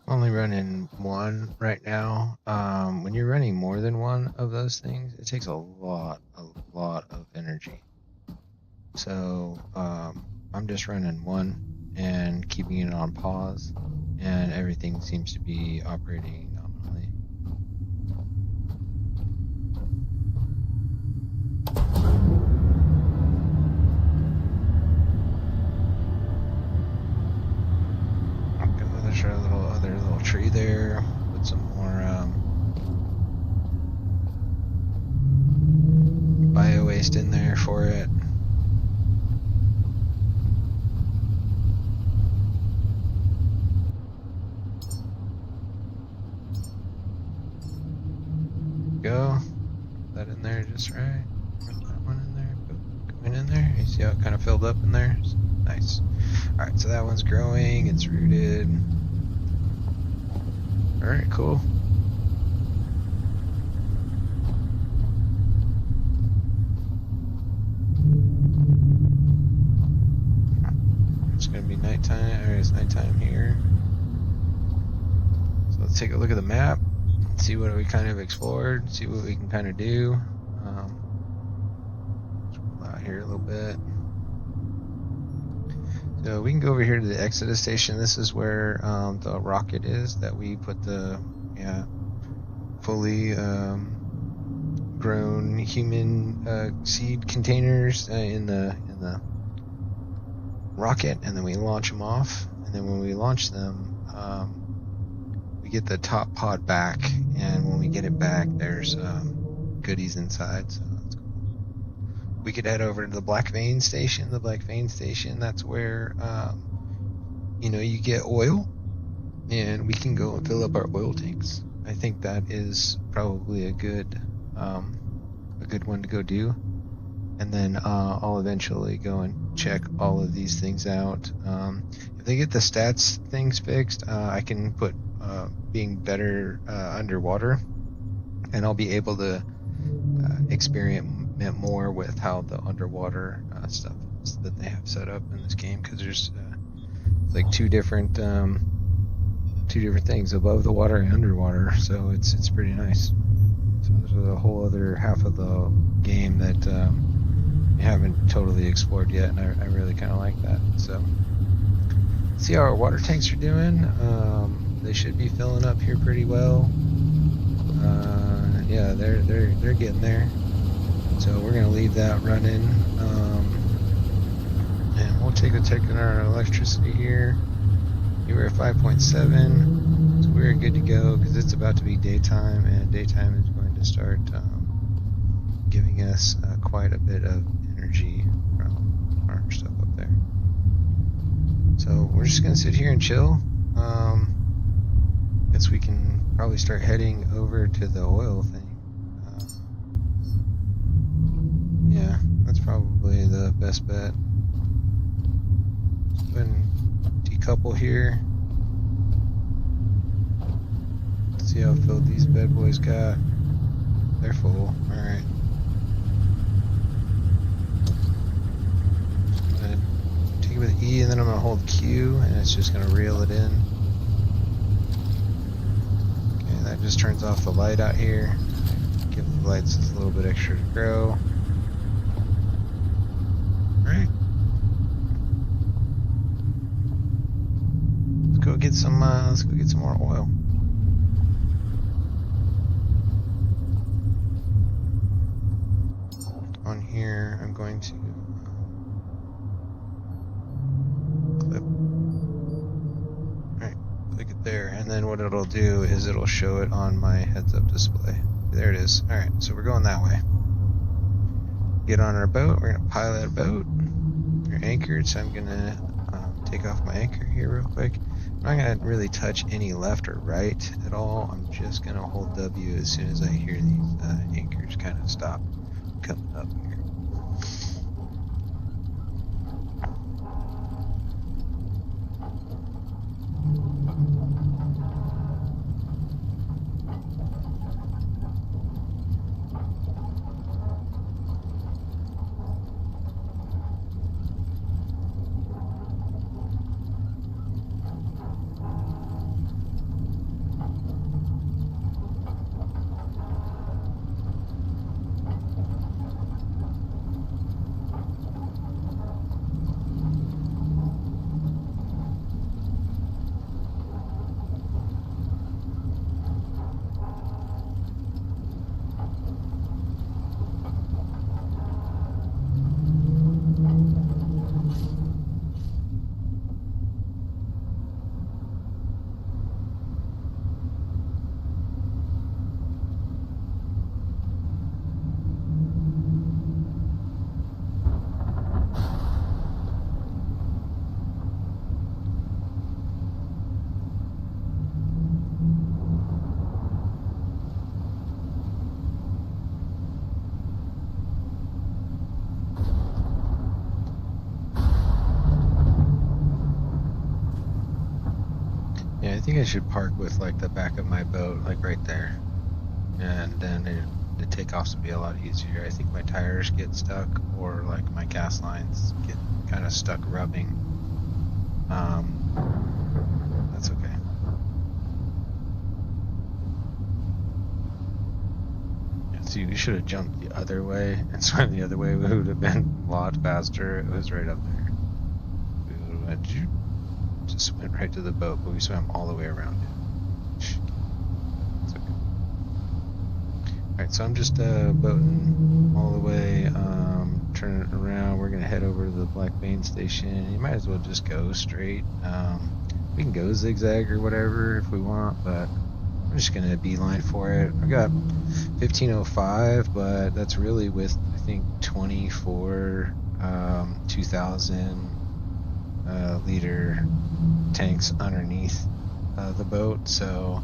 [SPEAKER 1] Only running one right now. When you're running more than one of those things, it takes a lot of energy. So I'm just running one and keeping it on pause, and everything seems to be operating nominally. There's our other little tree there. Put some more bio waste in there for it. Go. Put that in there just right. Put that one in there. Going in there. You see how it kind of filled up in there? Nice. Alright, so that one's growing. It's rooted. Alright, cool. It's gonna be nighttime, or it's nighttime here. So let's take a look at the map, see what we kind of explored, see what we can kind of do. Scroll out here a little bit. So we can go over here to the Exodus station. This is where the rocket is that we put the fully grown human seed containers in the rocket, and then we launch them off. And then when we launch them, we get the top pod back, and when we get it back, there's goodies inside. So that's cool. We could head over to the Black Vein station. The Black Vein station, that's where you get oil, and we can go and fill up our oil tanks. I think that is probably a good one to go do. And then I'll eventually go and check all of these things out. If they get the stats things fixed, I can put being better underwater, and I'll be able to experiment more with how the underwater stuff that they have set up in this game, because there's like two different things, above the water and underwater, so it's pretty nice. So there's a whole other half of the game that we haven't totally explored yet, and I really kind of like that. So see how our water tanks are doing. They should be filling up here pretty well. Yeah, they're getting there. So we're gonna leave that running, and we'll take our electricity here. We were at 5.7, so we're good to go, because it's about to be daytime, and daytime is going to start giving us quite a bit of energy from our stuff up there. So we're just gonna sit here and chill. Guess we can probably start heading over to the oil thing. Yeah, that's probably the best bet. Go ahead and decouple here. See how filled these bad boys got. They're full. Alright. Take it with E, and then I'm going to hold Q, and it's just going to reel it in. Okay, that just turns off the light out here. Give the lights a little bit extra to grow. Alright. Let's go get some more oil. On here, I'm going to clip There, and then what it'll do is it'll show it on my heads-up display. There it is. All right, so we're going that way. Get on our boat. We're gonna pilot a boat. We're anchored, so I'm gonna take off my anchor here real quick. I'm not gonna really touch any left or right at all. I'm just gonna hold W as soon as I hear these anchors kind of stop coming up here. Yeah, I think I should park with like the back of my boat, like right there, and then the takeoffs would be a lot easier. I think my tires get stuck, or like my gas lines get kind of stuck rubbing. That's okay. Yeah, see, we should have jumped the other way and swam the other way. It would have been a lot faster. It was right up there. We would have just went right to the boat, but we swam all the way around it. It's okay. Alright, so I'm just boating all the way, turning it around. We're gonna head over to the Black Bane station. You might as well just go straight. We can go zigzag or whatever if we want, but I'm just gonna beeline for it. I've got 1505, but that's really with I think 24 2,000 liter tanks underneath the boat. So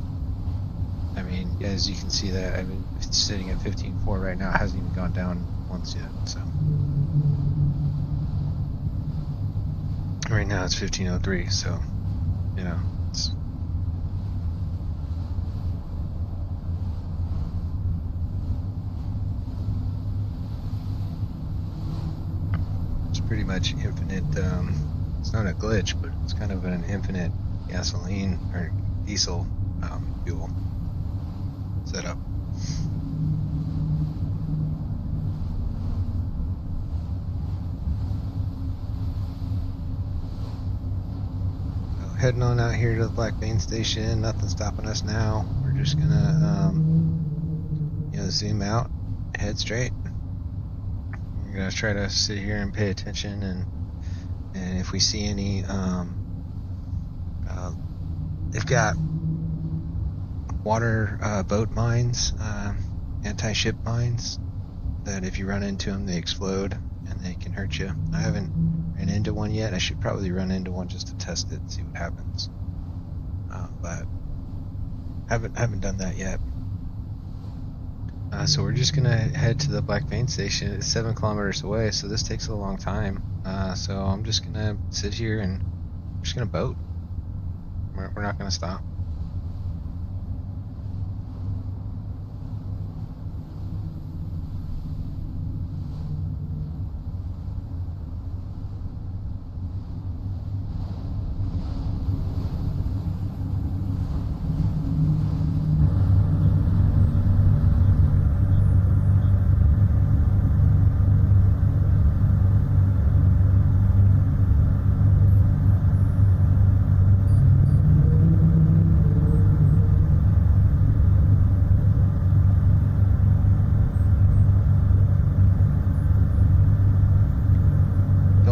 [SPEAKER 1] I mean, as you can see, that I've been sitting at 15.4 right now. It hasn't even gone down once yet. So right now it's 1503. So you know, it's pretty much infinite. It's not a glitch, but it's kind of an infinite gasoline or diesel fuel setup. So heading on out here to the Black Bane station. Nothing stopping us now. We're just gonna zoom out, head straight. We're gonna try to sit here and pay attention, and if we see any, they've got water boat mines, anti-ship mines, that if you run into them, they explode and they can hurt you. I haven't ran into one yet. I should probably run into one just to test it and see what happens. But haven't done that yet. So we're just gonna head to the Black Bane station. It's 7 kilometers away, so this takes a long time. So I'm just gonna sit here and we're just gonna boat. We're not gonna stop.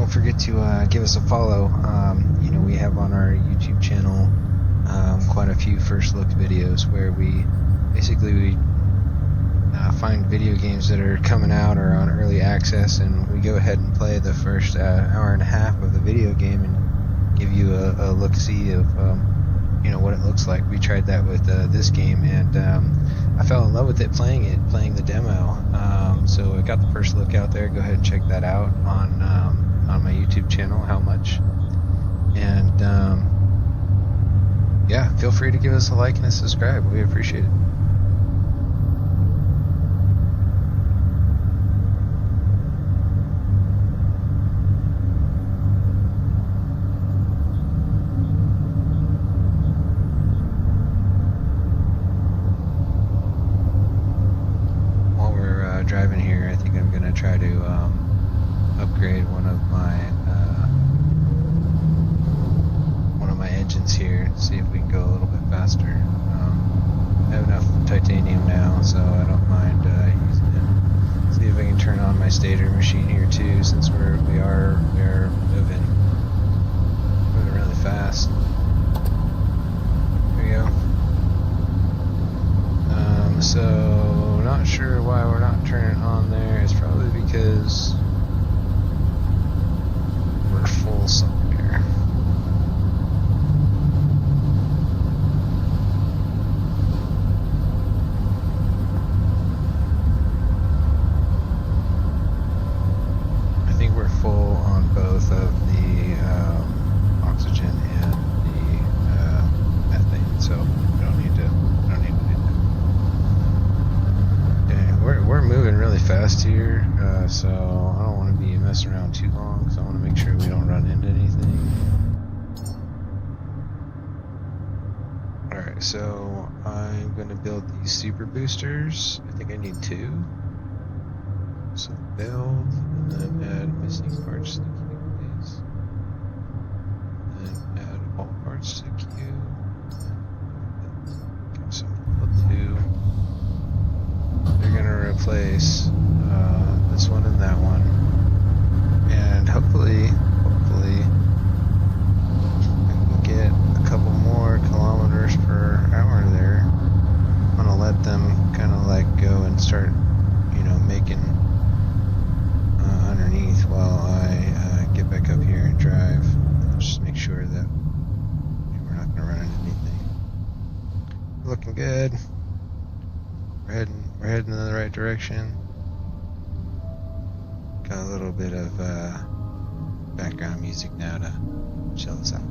[SPEAKER 1] Forget to give us a follow. We have on our YouTube channel quite few first look videos where we basically find video games that are coming out or on early access, and we go ahead and play the first hour and a half of the video game and give you a look-see of what it looks like. We tried that with this game, and I fell in love with it playing the demo. So I got the first look out there. Go ahead and check that out on my YouTube channel, Haomuch. And yeah, feel free to give us a like and a subscribe. We appreciate it. Driving here, I think I'm gonna try to upgrade one of my engines here, see if we can go a little bit faster. I have enough titanium now, so I don't mind using it. See if I can turn on my stator machine here too, since we are moving really fast. There we go. So not sure why we're not turning on there. It's probably because we're full somewhere. I think we're full on both of the oxygen and the methane, so we don't need to do that. We're moving really fast here, so I don't want to be messing around too long, so I want to make sure we don't run into anything. Alright, so I'm going to build these super boosters. I think I need 2. So build, and then add missing parts to the queue, please. And then add all parts to the queue. Okay, so build 2. They're going to replace this one and that one, and hopefully I can get a couple more kilometers per hour there. I'm going to let them kind of like go and start making underneath while I get back up here and drive. Just make sure that we're not going to run into anything. Looking good. We're heading in the right direction. Got a little bit of background music now to chill us out.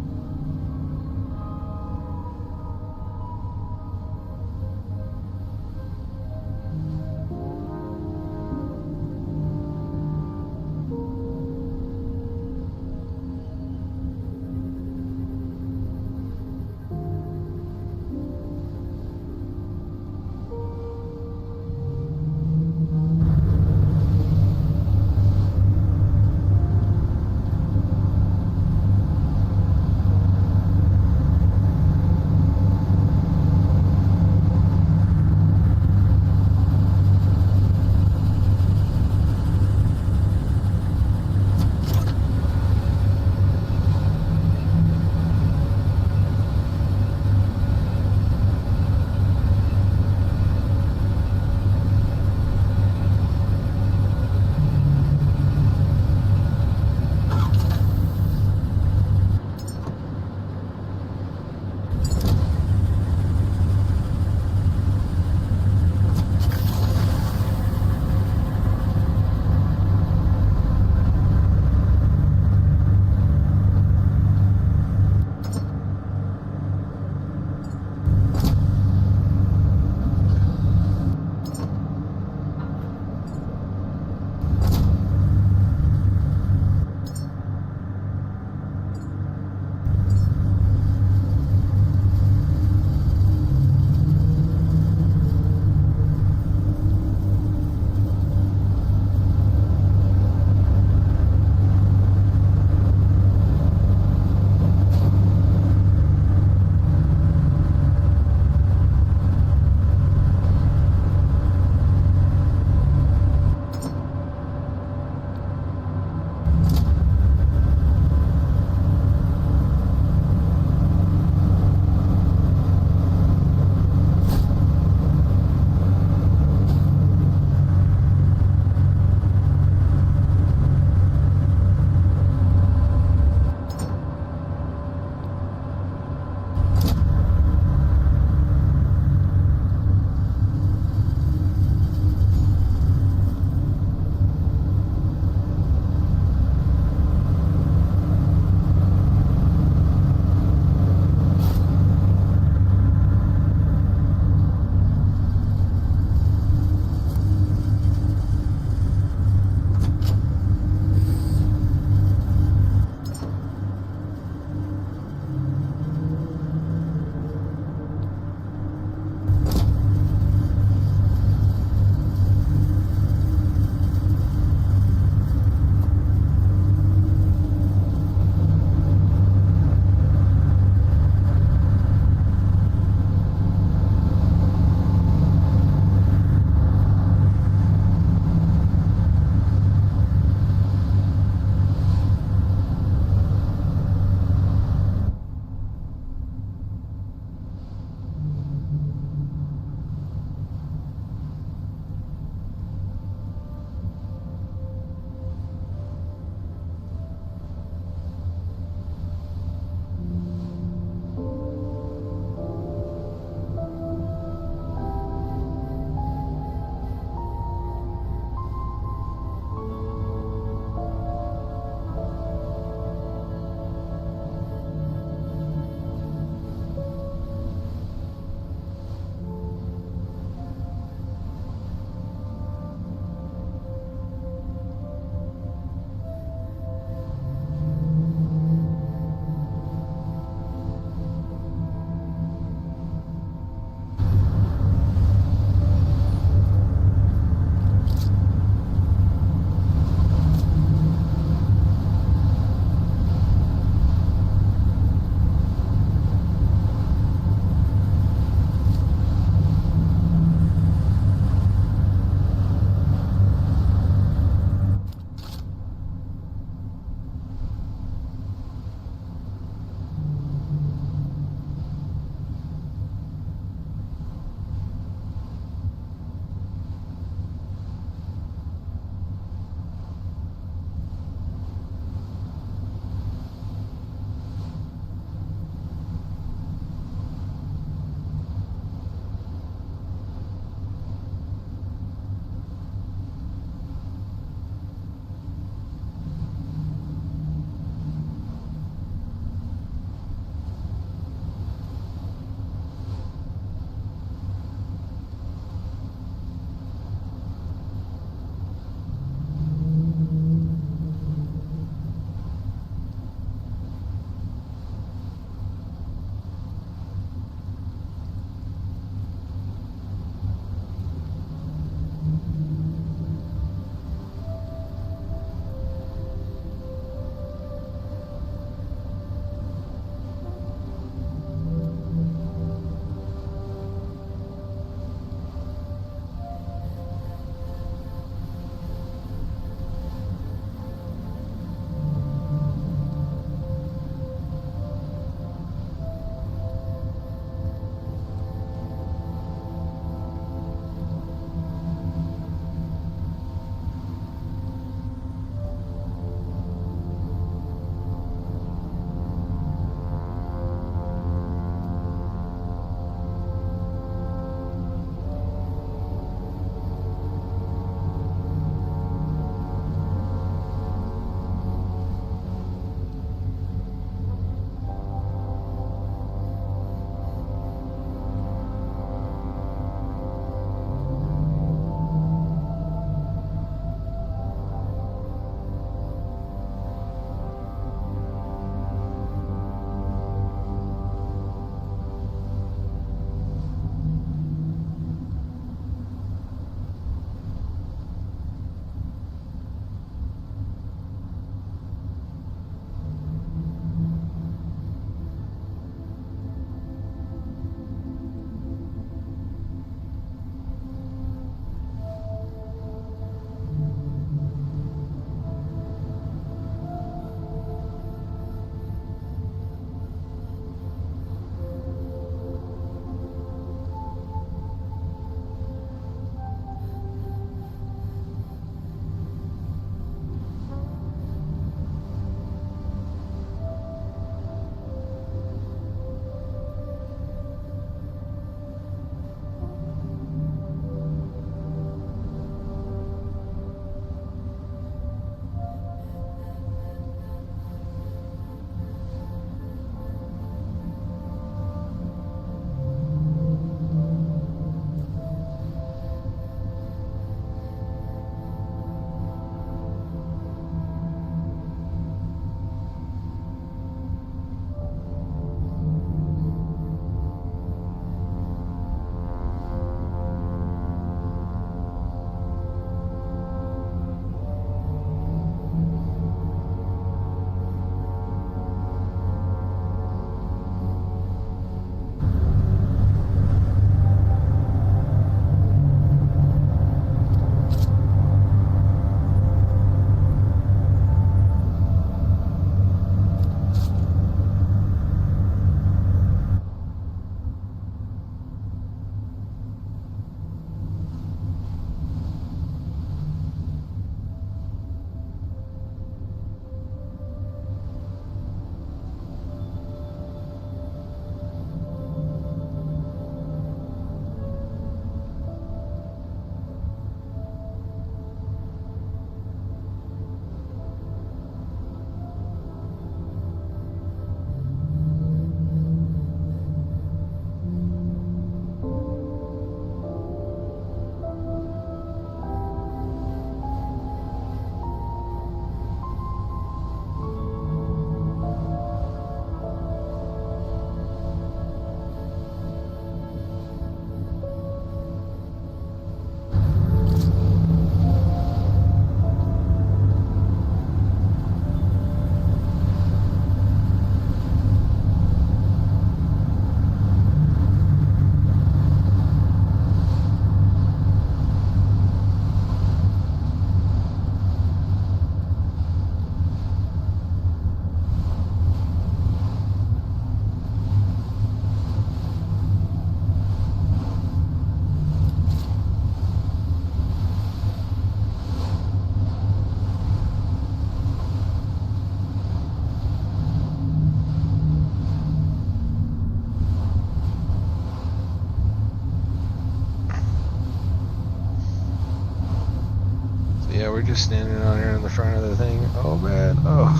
[SPEAKER 1] we're just standing on here in the front of the thing. Oh man, oh.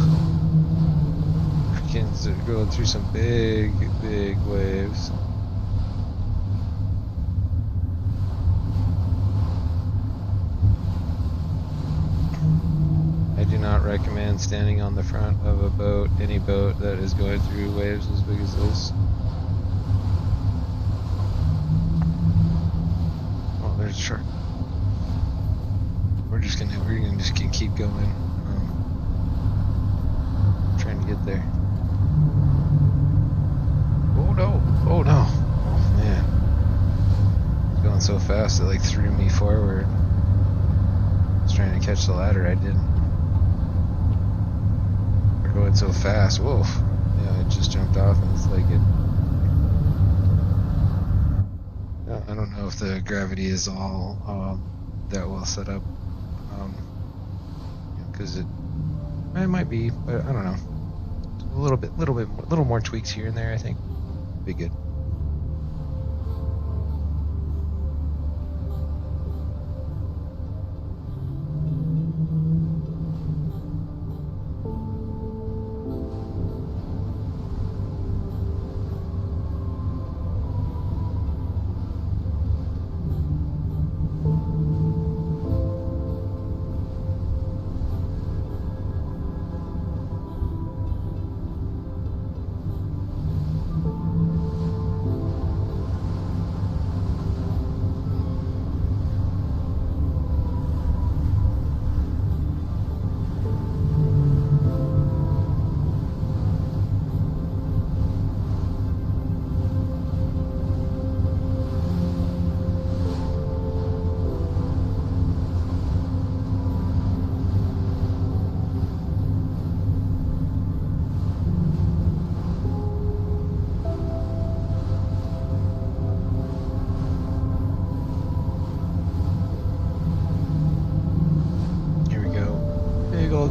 [SPEAKER 1] Freaking going through some big waves. I do not recommend standing on the front of a boat, any boat that is going through waves as big as this. Oh, there's a shark. We're gonna just keep going. Trying to get there. Oh no! Oh no! Oh man! It's going so fast it like threw me forward. I was trying to catch the ladder, I didn't. We're going so fast. Whoa! Yeah, it just jumped off and it's like it. I don't know if the gravity is all that well set up. Because it might be, but I don't know. A little more tweaks here and there, I think. Be good.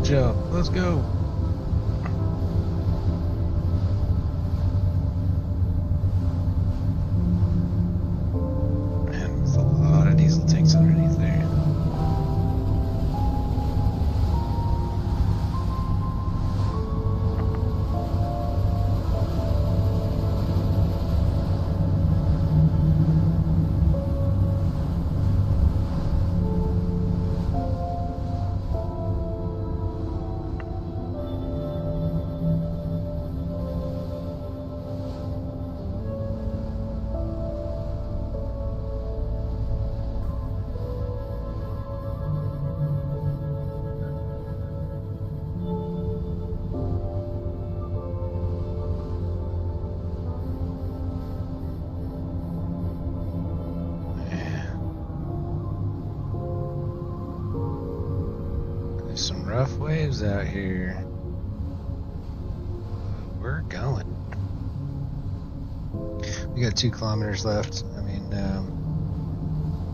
[SPEAKER 1] Jump. Let's go. Man, there's a lot of diesel tanks underneath there. Some rough waves out here. We're going. We got 2 kilometers left. I mean,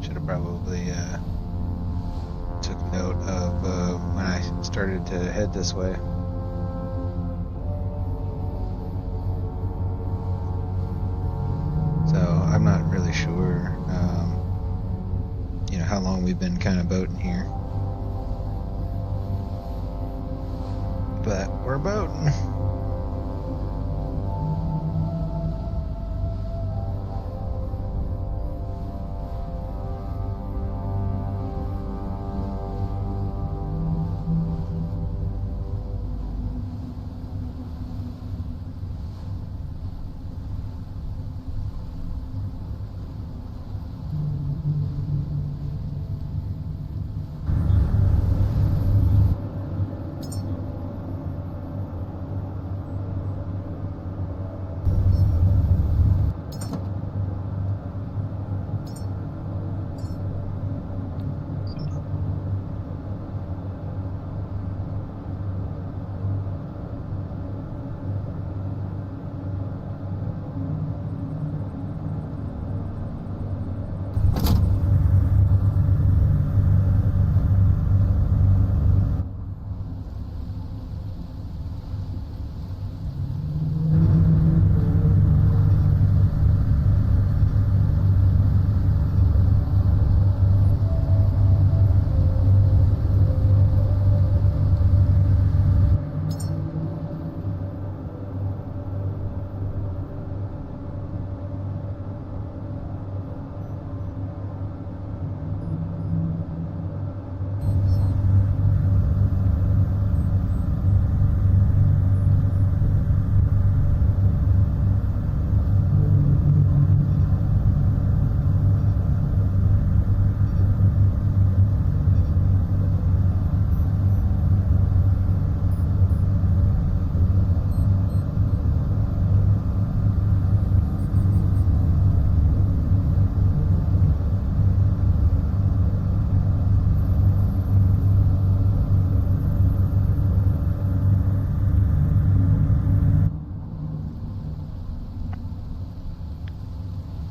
[SPEAKER 1] should have probably took note of when I started to head this way. So I'm not really sure, how long we've been kind of boating here. But we're boating.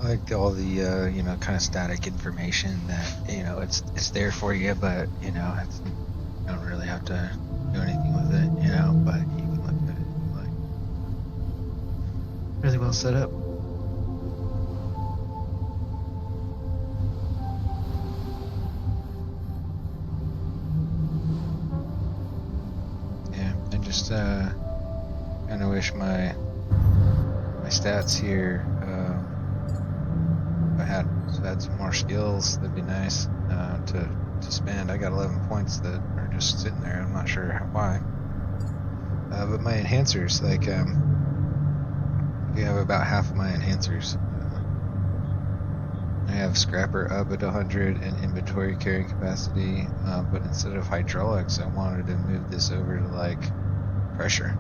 [SPEAKER 1] like all the kind of static information that it's there for you, but you don't really have to do anything with it, but you can look at it like really well set up. Yeah, I just kind of wish my stats here if I had some more skills, that'd be nice to spend. I got 11 points that are just sitting there. I'm not sure why. But my enhancers, like, we have about half of my enhancers. I have scrapper up at 100 and inventory carrying capacity, but instead of hydraulics, I wanted to move this over to like pressure.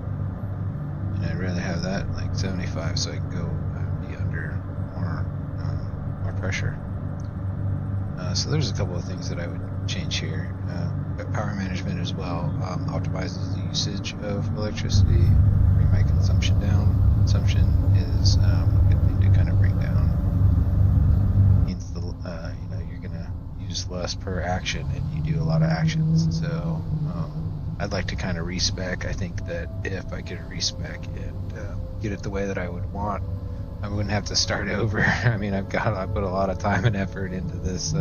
[SPEAKER 1] And I'd rather have that like 75 so I can go be under more pressure. So there's a couple of things that I would change here. Power management as well optimizes the usage of electricity, bring my consumption down. Consumption is a good thing to kind of bring down. Means you're gonna use less per action, and you do a lot of actions. So I'd like to kind of respec. I think that if I could respec and get it the way that I would want, I wouldn't have to start over. I mean, I put a lot of time and effort into this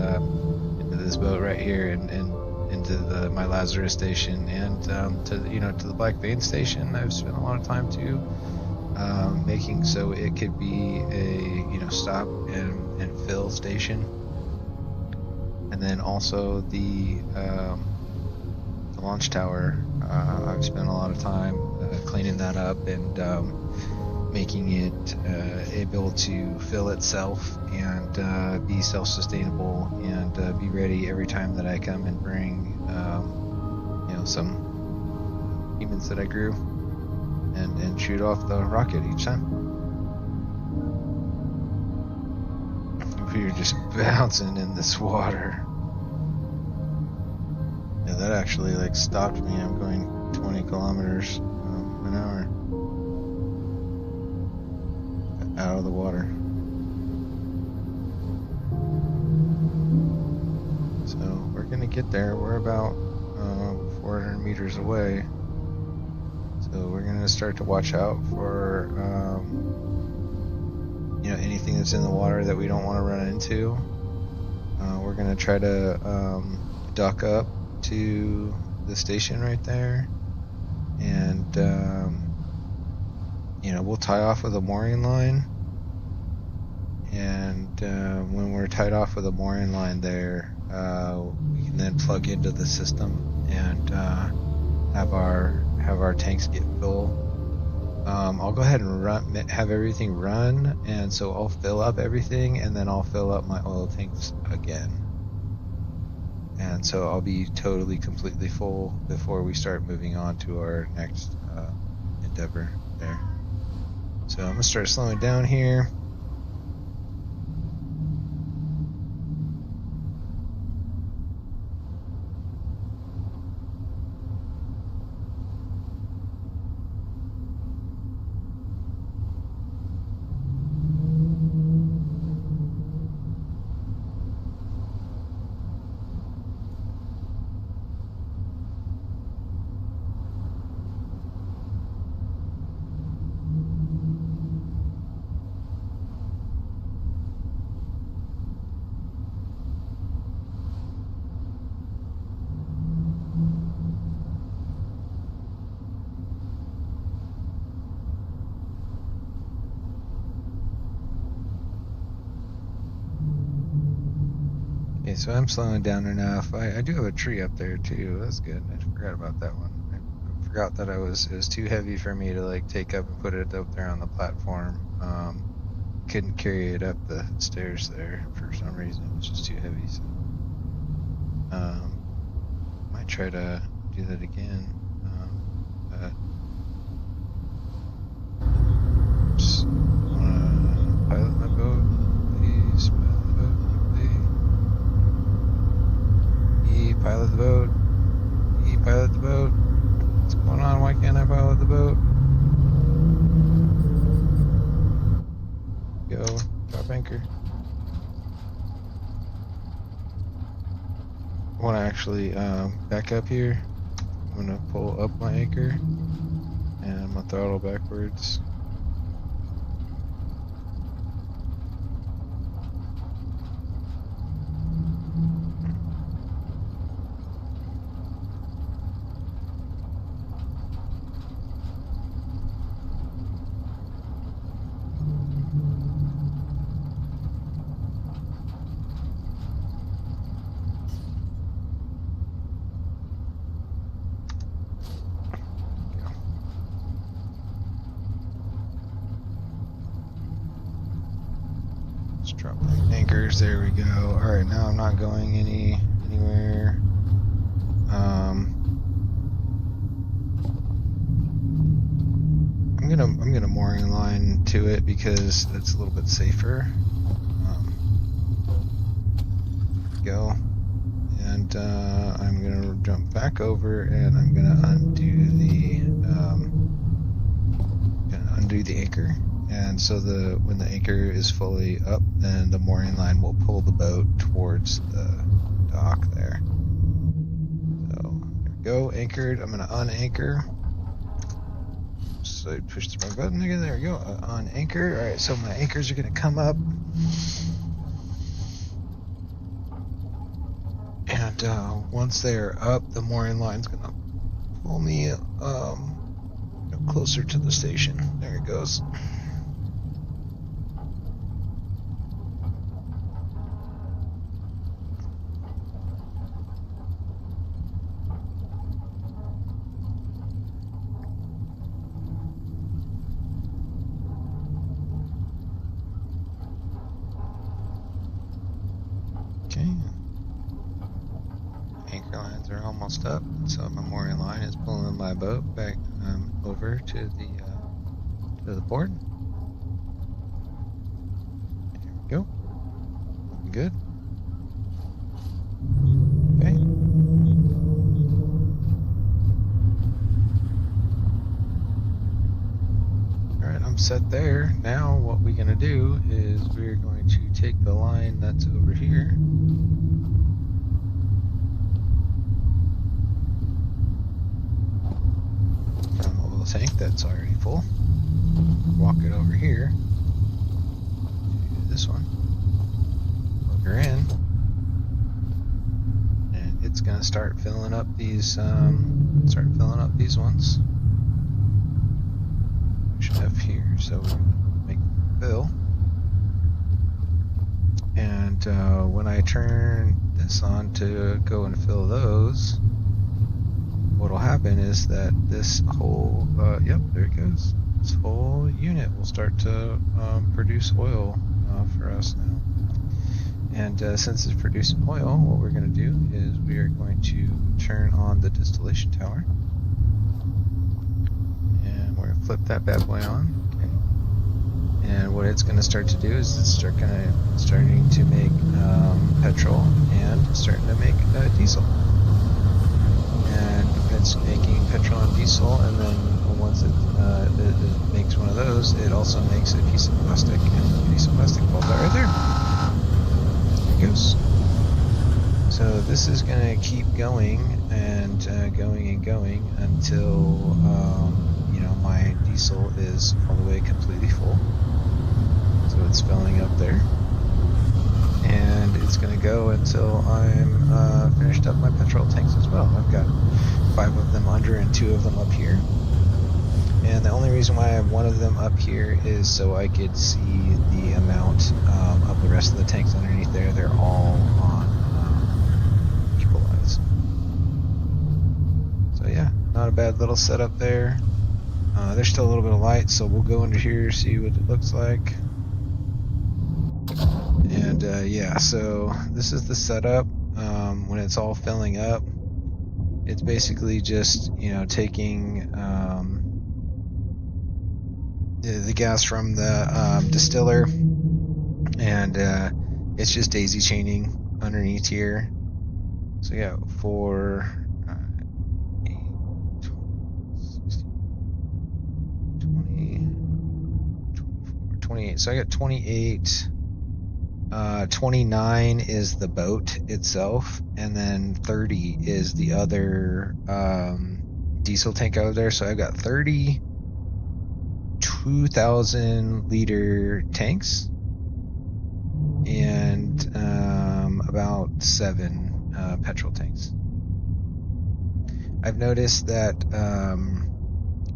[SPEAKER 1] boat right here, and into my Lazarus station, and to the Black Vein station. I've spent a lot of time too, making so it could be a stop and fill station, and then also the launch tower. I've spent a lot of time cleaning that up and making it able to fill itself and be self-sustainable and be ready every time that I come and bring some humans that I grew and shoot off the rocket each time. We were just bouncing in this water. Yeah, that actually like stopped me. I'm going 20 kilometers an hour out of the water. So we're gonna get there. We're about 400 meters away. So we're gonna start to watch out for anything that's in the water that we don't want to run into. We're gonna try to dock up to the station right there, and we'll tie off with a mooring line, and when we're tied off with a mooring line there, we can then plug into the system and have our tanks get full. I'll go ahead and have everything run, and so I'll fill up everything, and then I'll fill up my oil tanks again. And so I'll be completely full before we start moving on to our next endeavor there. So I'm gonna start slowing down here. Okay, so I'm slowing down enough. I do have a tree up there too. That's good. I forgot about that one. I forgot that it was too heavy for me to like take up and put it up there on the platform. Couldn't carry it up the stairs there for some reason. It was just too heavy. So might try to do that again. Just wanna pilot my boat, please. Pilot the boat quickly. Pilot the boat. Pilot the boat. What's going on? Why can't I pilot the boat? Go. Drop anchor. want to actually back up here. I'm going to pull up my anchor and I'm going to throttle backwards. Drop the anchors. There we go. All right, now I'm not going anywhere. I'm gonna mooring line to it because it's a little bit safer. Go, and I'm gonna jump back over, and I'm gonna undo the anchor. And so when the anchor is fully up, then the mooring line will pull the boat towards the dock there. So there we go, anchored. I'm going to unanchor. So I push the wrong button again. There we go. Unanchor. All right, so my anchors are going to come up. And once they are up, the mooring line's going to pull me closer to the station. There it goes. Okay. Anchor lines are almost up, so my mooring line is pulling my boat back over to the port. There we go. Looking good. Okay. All right, I'm set there. Now what we're gonna do is we're going to take the line that's over here. Tank that's already full. Walk it over here to this one. Plug her in, and it's gonna start filling up these. Ones. Push F here, so we're gonna make them fill. And when I turn this on to go and fill those, what'll happen is that this whole, yep, there it goes. This whole unit will start to produce oil for us now. And since it's producing oil, what we're going to do is we are going to turn on the distillation tower. And we're going to flip that bad boy on. Okay. And what it's going to start to do is it's starting to make petrol and starting to make diesel. And it's making petrol and diesel, and then once it makes one of those, it also makes a piece of plastic, and the piece of plastic falls out right there. There it goes. So this is going to keep going and going until my diesel is all the way completely full. So it's filling up there. And it's going to go until I'm finished up my petrol tanks as well. I've got 5 of them under and 2 of them up here. And the only reason why I have one of them up here is so I could see the amount of the rest of the tanks underneath there. They're all on equalize. So yeah, not a bad little setup there. There's still a little bit of light, so we'll go under here, see what it looks like. And yeah, so this is the setup. When it's all filling up, it's basically just taking the gas from the distiller, and it's just daisy chaining underneath here. So yeah, for 28. So I got 28 29 is the boat itself, and then 30 is the other diesel tank over there. So I've got 30 2,000-liter tanks and about 7 petrol tanks. I've noticed that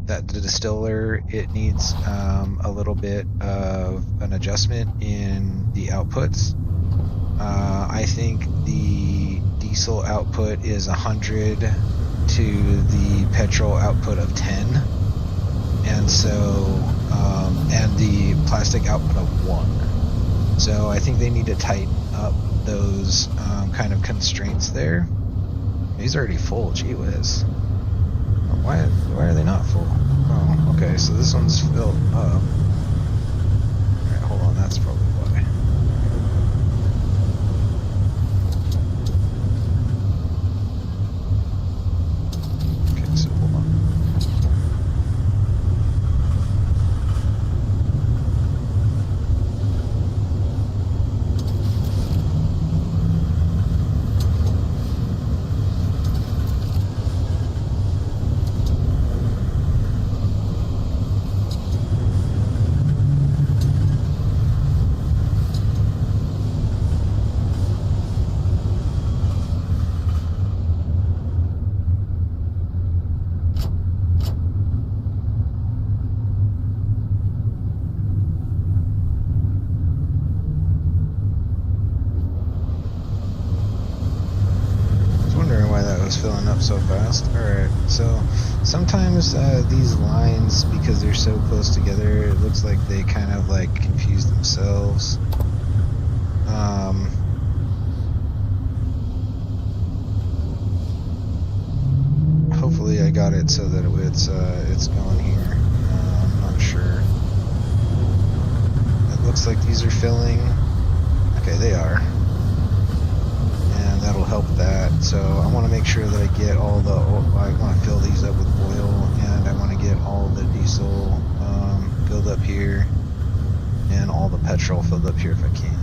[SPEAKER 1] that the distiller, it needs a little bit of an adjustment in the outputs. I think the diesel output is 100 to the petrol output of 10, and so and the plastic output of 1. So I think they need to tighten up those kind of constraints there. He's already full, gee whiz. Why are they not full? Oh, okay, so this one's filled up. Alright, hold on, that's probably why. Okay, so hold on. Filling up so fast. Alright, so sometimes these lines, because they're so close together, it looks like they kind of like confuse themselves. Hopefully I got it so that it's going here. I'm not sure. It looks like these are filling. Okay, they are. That'll help that. So I want to make sure that I get all the, I want to fill these up with oil, and I want to get all the diesel filled up here and all the petrol filled up here if I can.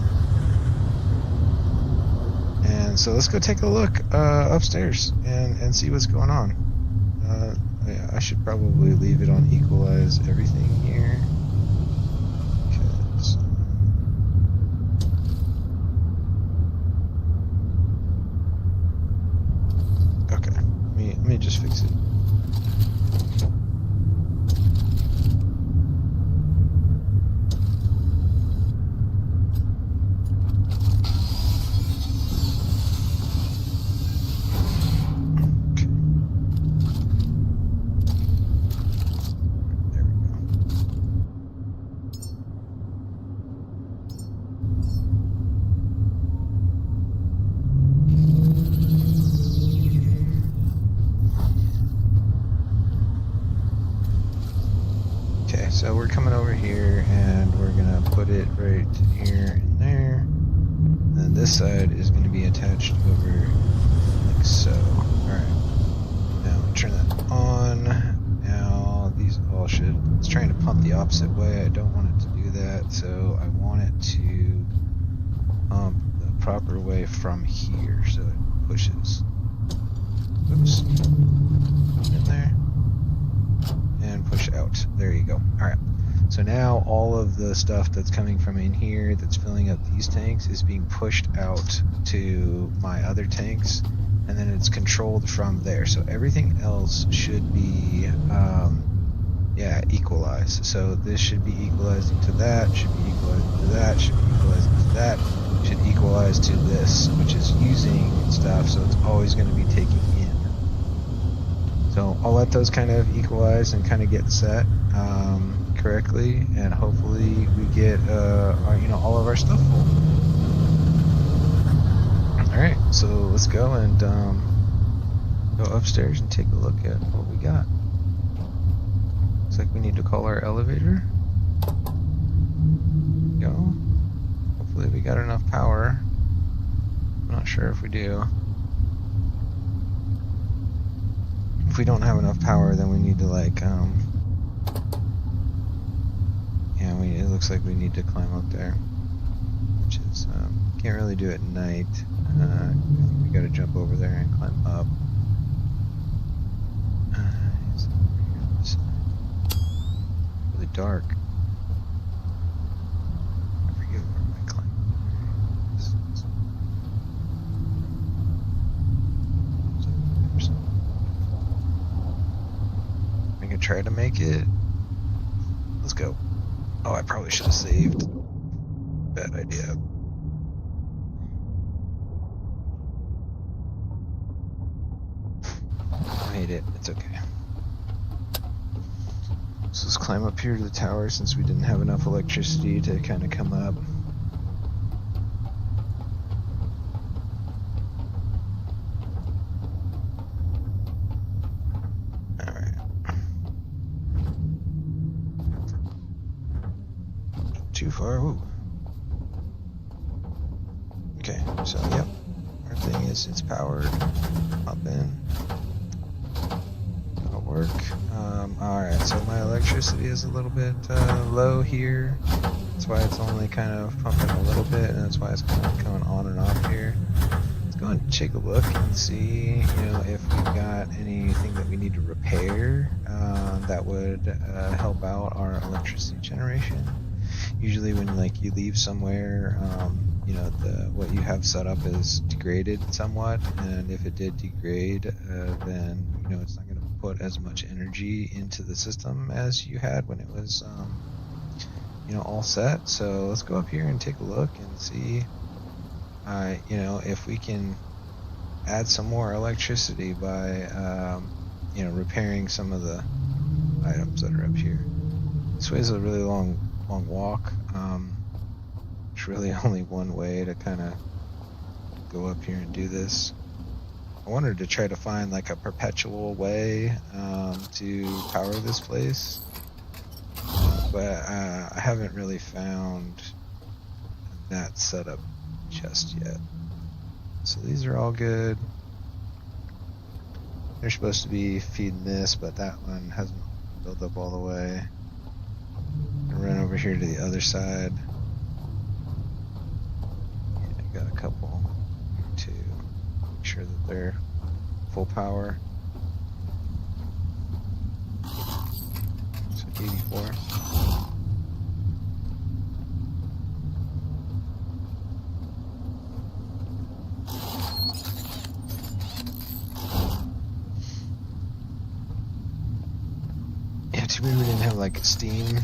[SPEAKER 1] And so let's go take a look upstairs and see what's going on. I should probably leave it on equalize everything here. Let me just fix it. So we're coming over here and we're gonna put it right here and there. And then this side is gonna be attached over like so. Alright. Now turn that on. Now these all should, it's trying to pump the opposite way. I don't want it to do that, so I want it to pump the proper way from here so it pushes. Oops. In there. And push out. There you go. Alright. So now all of the stuff that's coming from in here that's filling up these tanks is being pushed out to my other tanks, and then it's controlled from there. So everything else should be equalized. So this should be equalizing to that, should be equalizing to that, should be equalizing to that, should equalize to this, which is using stuff, so it's always going to be taking in. So I'll let those kind of equalize and kind of get set correctly, and hopefully we get all of our stuff full. All right, so let's go and go upstairs and take a look at what we got. Looks like we need to call our elevator. Go. Hopefully we got enough power. I'm not sure if we do. If we don't have enough power, then we need to it looks like we need to climb up there, which is Can't really do it at night. I think we gotta jump over there and climb up. It's over here on this side. Really dark. I forget where my climb is. I can try to make it. Let's go. Oh, I probably should have saved. Bad idea. I made it. It's okay. So let's climb up here to the tower since we didn't have enough electricity to kind of come up. Alright. Too far. Ooh. Okay, so yep. Our thing is it's powered. Hop in. That'll work. Alright, so my electricity is a little bit low here. That's why it's only kind of pumping a little bit, and that's why it's kind of going on and off here. Let's go and take a look and see, if we've got anything that we need to repair that would help out our electricity generation. Usually when you leave somewhere, what you have set up is degraded somewhat, and if it did degrade, then it's not going to put as much energy into the system as you had when it was all set. So let's go up here and take a look and see if we can add some more electricity by repairing some of the items that are up here. This way is a really long walk. There's really only one way to kind of go up here and do this. I wanted to try to find like a perpetual way to power this place, but I haven't really found that setup just yet. So these are all good. They're supposed to be feeding this, but that one hasn't built up all the way. I'll run over here to the other side. I got a couple here too. Make sure that they're full power. So 84. Yeah, too bad we didn't have like steam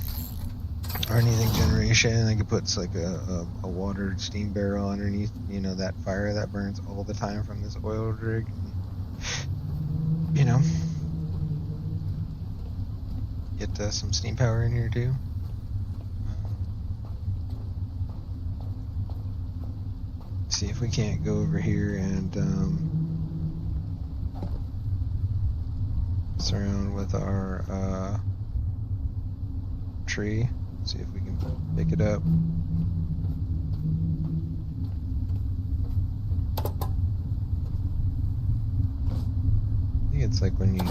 [SPEAKER 1] or anything generation. I could put like a water steam barrel underneath, that fire that burns all the time from this oil rig. Get some steam power in here too. See if we can't go over here and surround with our tree. See if we can pick it up. I think it's like when you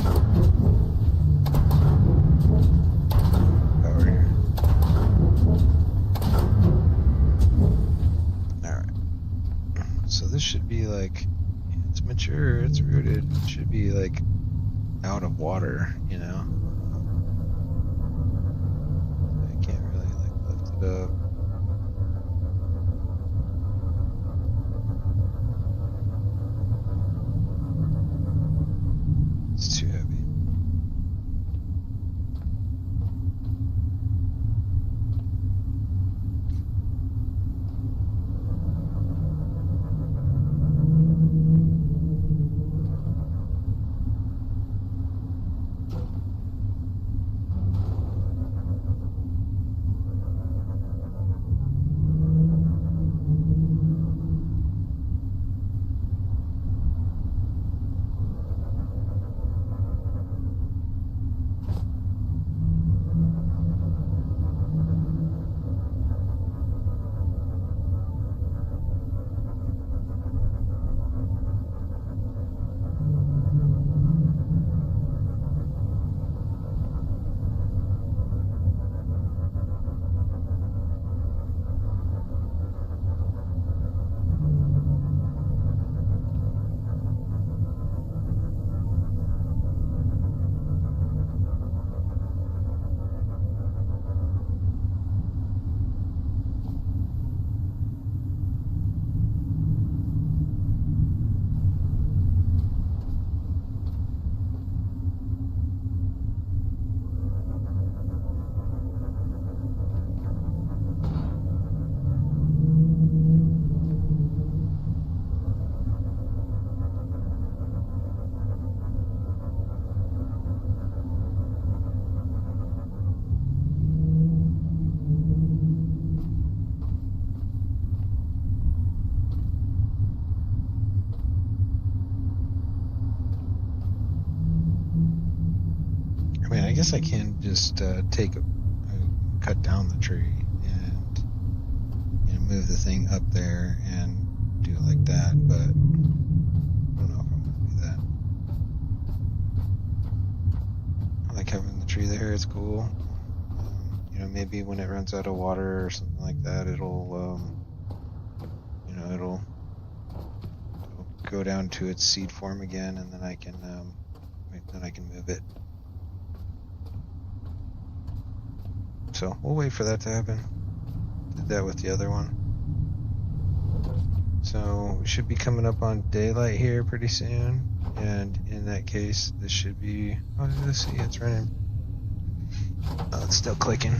[SPEAKER 1] power here. Alright. So this should be like, it's mature, it's rooted, it should be like out of water, I can't really like lift it up. It's too heavy. guess I can just cut down the tree and move the thing up there and do it like that, but I don't know if I'm gonna do that. I like having the tree there, it's cool. Maybe when it runs out of water or something like that, it'll go down to its seed form again, and then I can move it. So we'll wait for that to happen. Did that with the other one. So we should be coming up on daylight here pretty soon, and in that case, this should be. Oh, let's see, it's running. Oh, it's still clicking.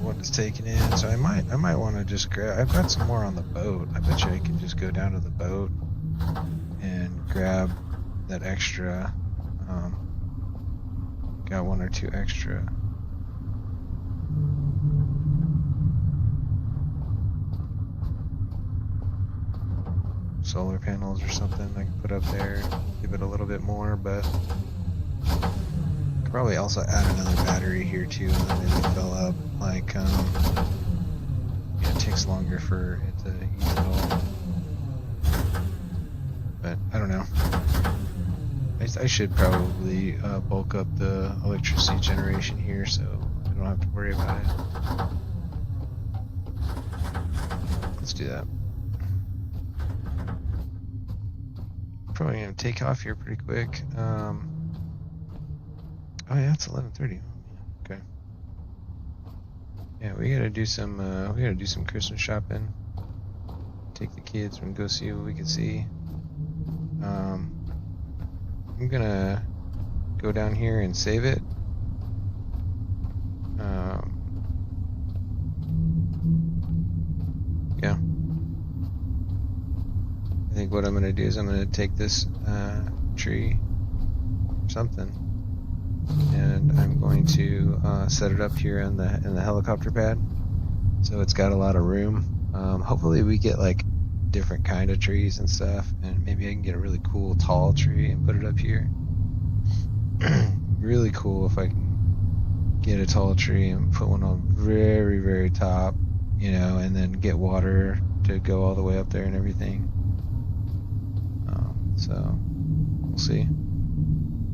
[SPEAKER 1] What it's taken in, so I might want to just grab. I've got some more on the boat. I bet you I can just go down to the boat and grab that extra. Got one or two extra. Solar panels or something I can put up there, give it a little bit more, but probably also add another battery here too, and then maybe fill up. Like, it takes longer for it to use it all. But I don't know. I should probably bulk up the electricity generation here, so I don't have to worry about it. Let's do that. Probably gonna take off here pretty quick. Oh yeah, it's 11:30. Okay. Yeah, we gotta do some Christmas shopping. Take the kids and go see what we can see. I'm gonna go down here and save it. Yeah. I think what I'm gonna do is I'm gonna take this tree or something, and I'm going to set it up here in the helicopter pad, so it's got a lot of room. Hopefully we get like different kind of trees and stuff, and maybe I can get a really cool tall tree and put it up here. Really cool if I can get a tall tree and put one on very, very top, and then get water to go all the way up there and everything. So we'll see.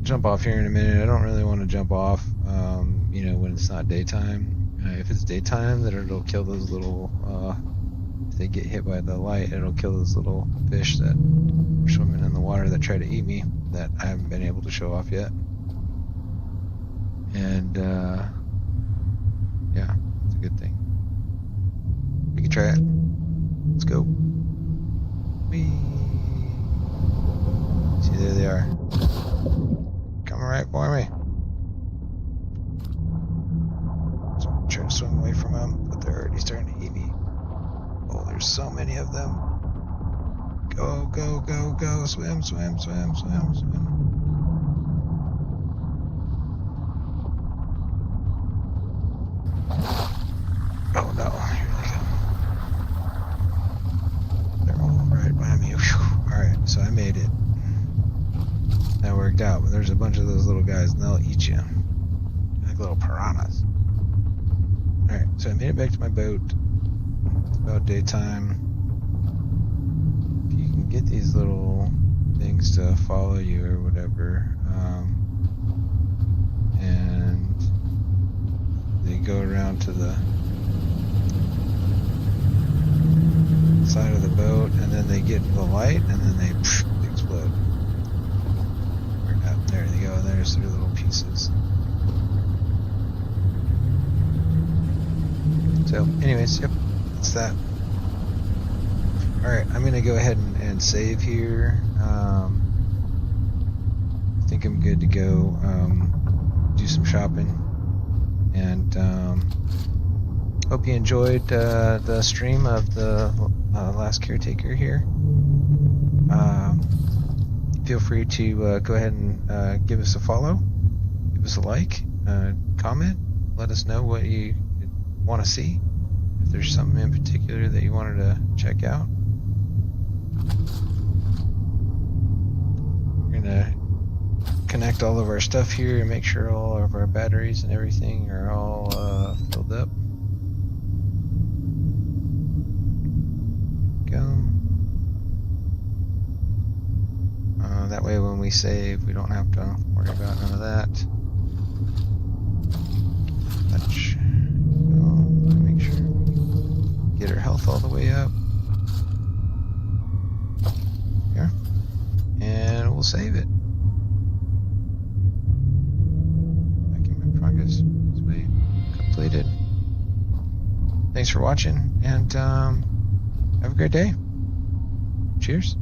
[SPEAKER 1] Jump off here in a minute. I don't really want to jump off, when it's not daytime. If it's daytime, then it'll kill those little, if they get hit by the light, it'll kill those little fish that are swimming in the water that try to eat me, that I haven't been able to show off yet. And, yeah, it's a good thing. We can try it. Let's go. Whee! See, there they are. Coming right for me. So I'm trying to swim away from them, but they're already starting to eat me. Oh, there's so many of them. Go, go, go, go. Swim, swim, swim, swim, swim. Oh no, here they come. They're all right by me. Alright, so I made it. That worked out, but there's a bunch of those little guys and they'll eat you. Like little piranhas. Alright, so I made it back to my boat. It's about daytime. If you can get these little things to follow you or whatever, and they go around to the side of the boat, and then they get the light, and then they explode. There they go. There's their little pieces. So, anyways, yep, that's that. Alright, I'm going to go ahead and save here. I think I'm good to go do some shopping. And hope you enjoyed the stream of the Last Caretaker here. Feel feel free to go ahead and give us a follow, give us a like, comment, let us know what you want to see. If there's something in particular that you wanted to check out. We're gonna connect all of our stuff here and make sure all of our batteries and everything are all filled up. Go. That way when we save, we don't have to worry about none of that. Touch. Make sure we get our health all the way up. Here. And we'll save it. Document progress is way completed. Thanks for watching, and have a great day. Cheers.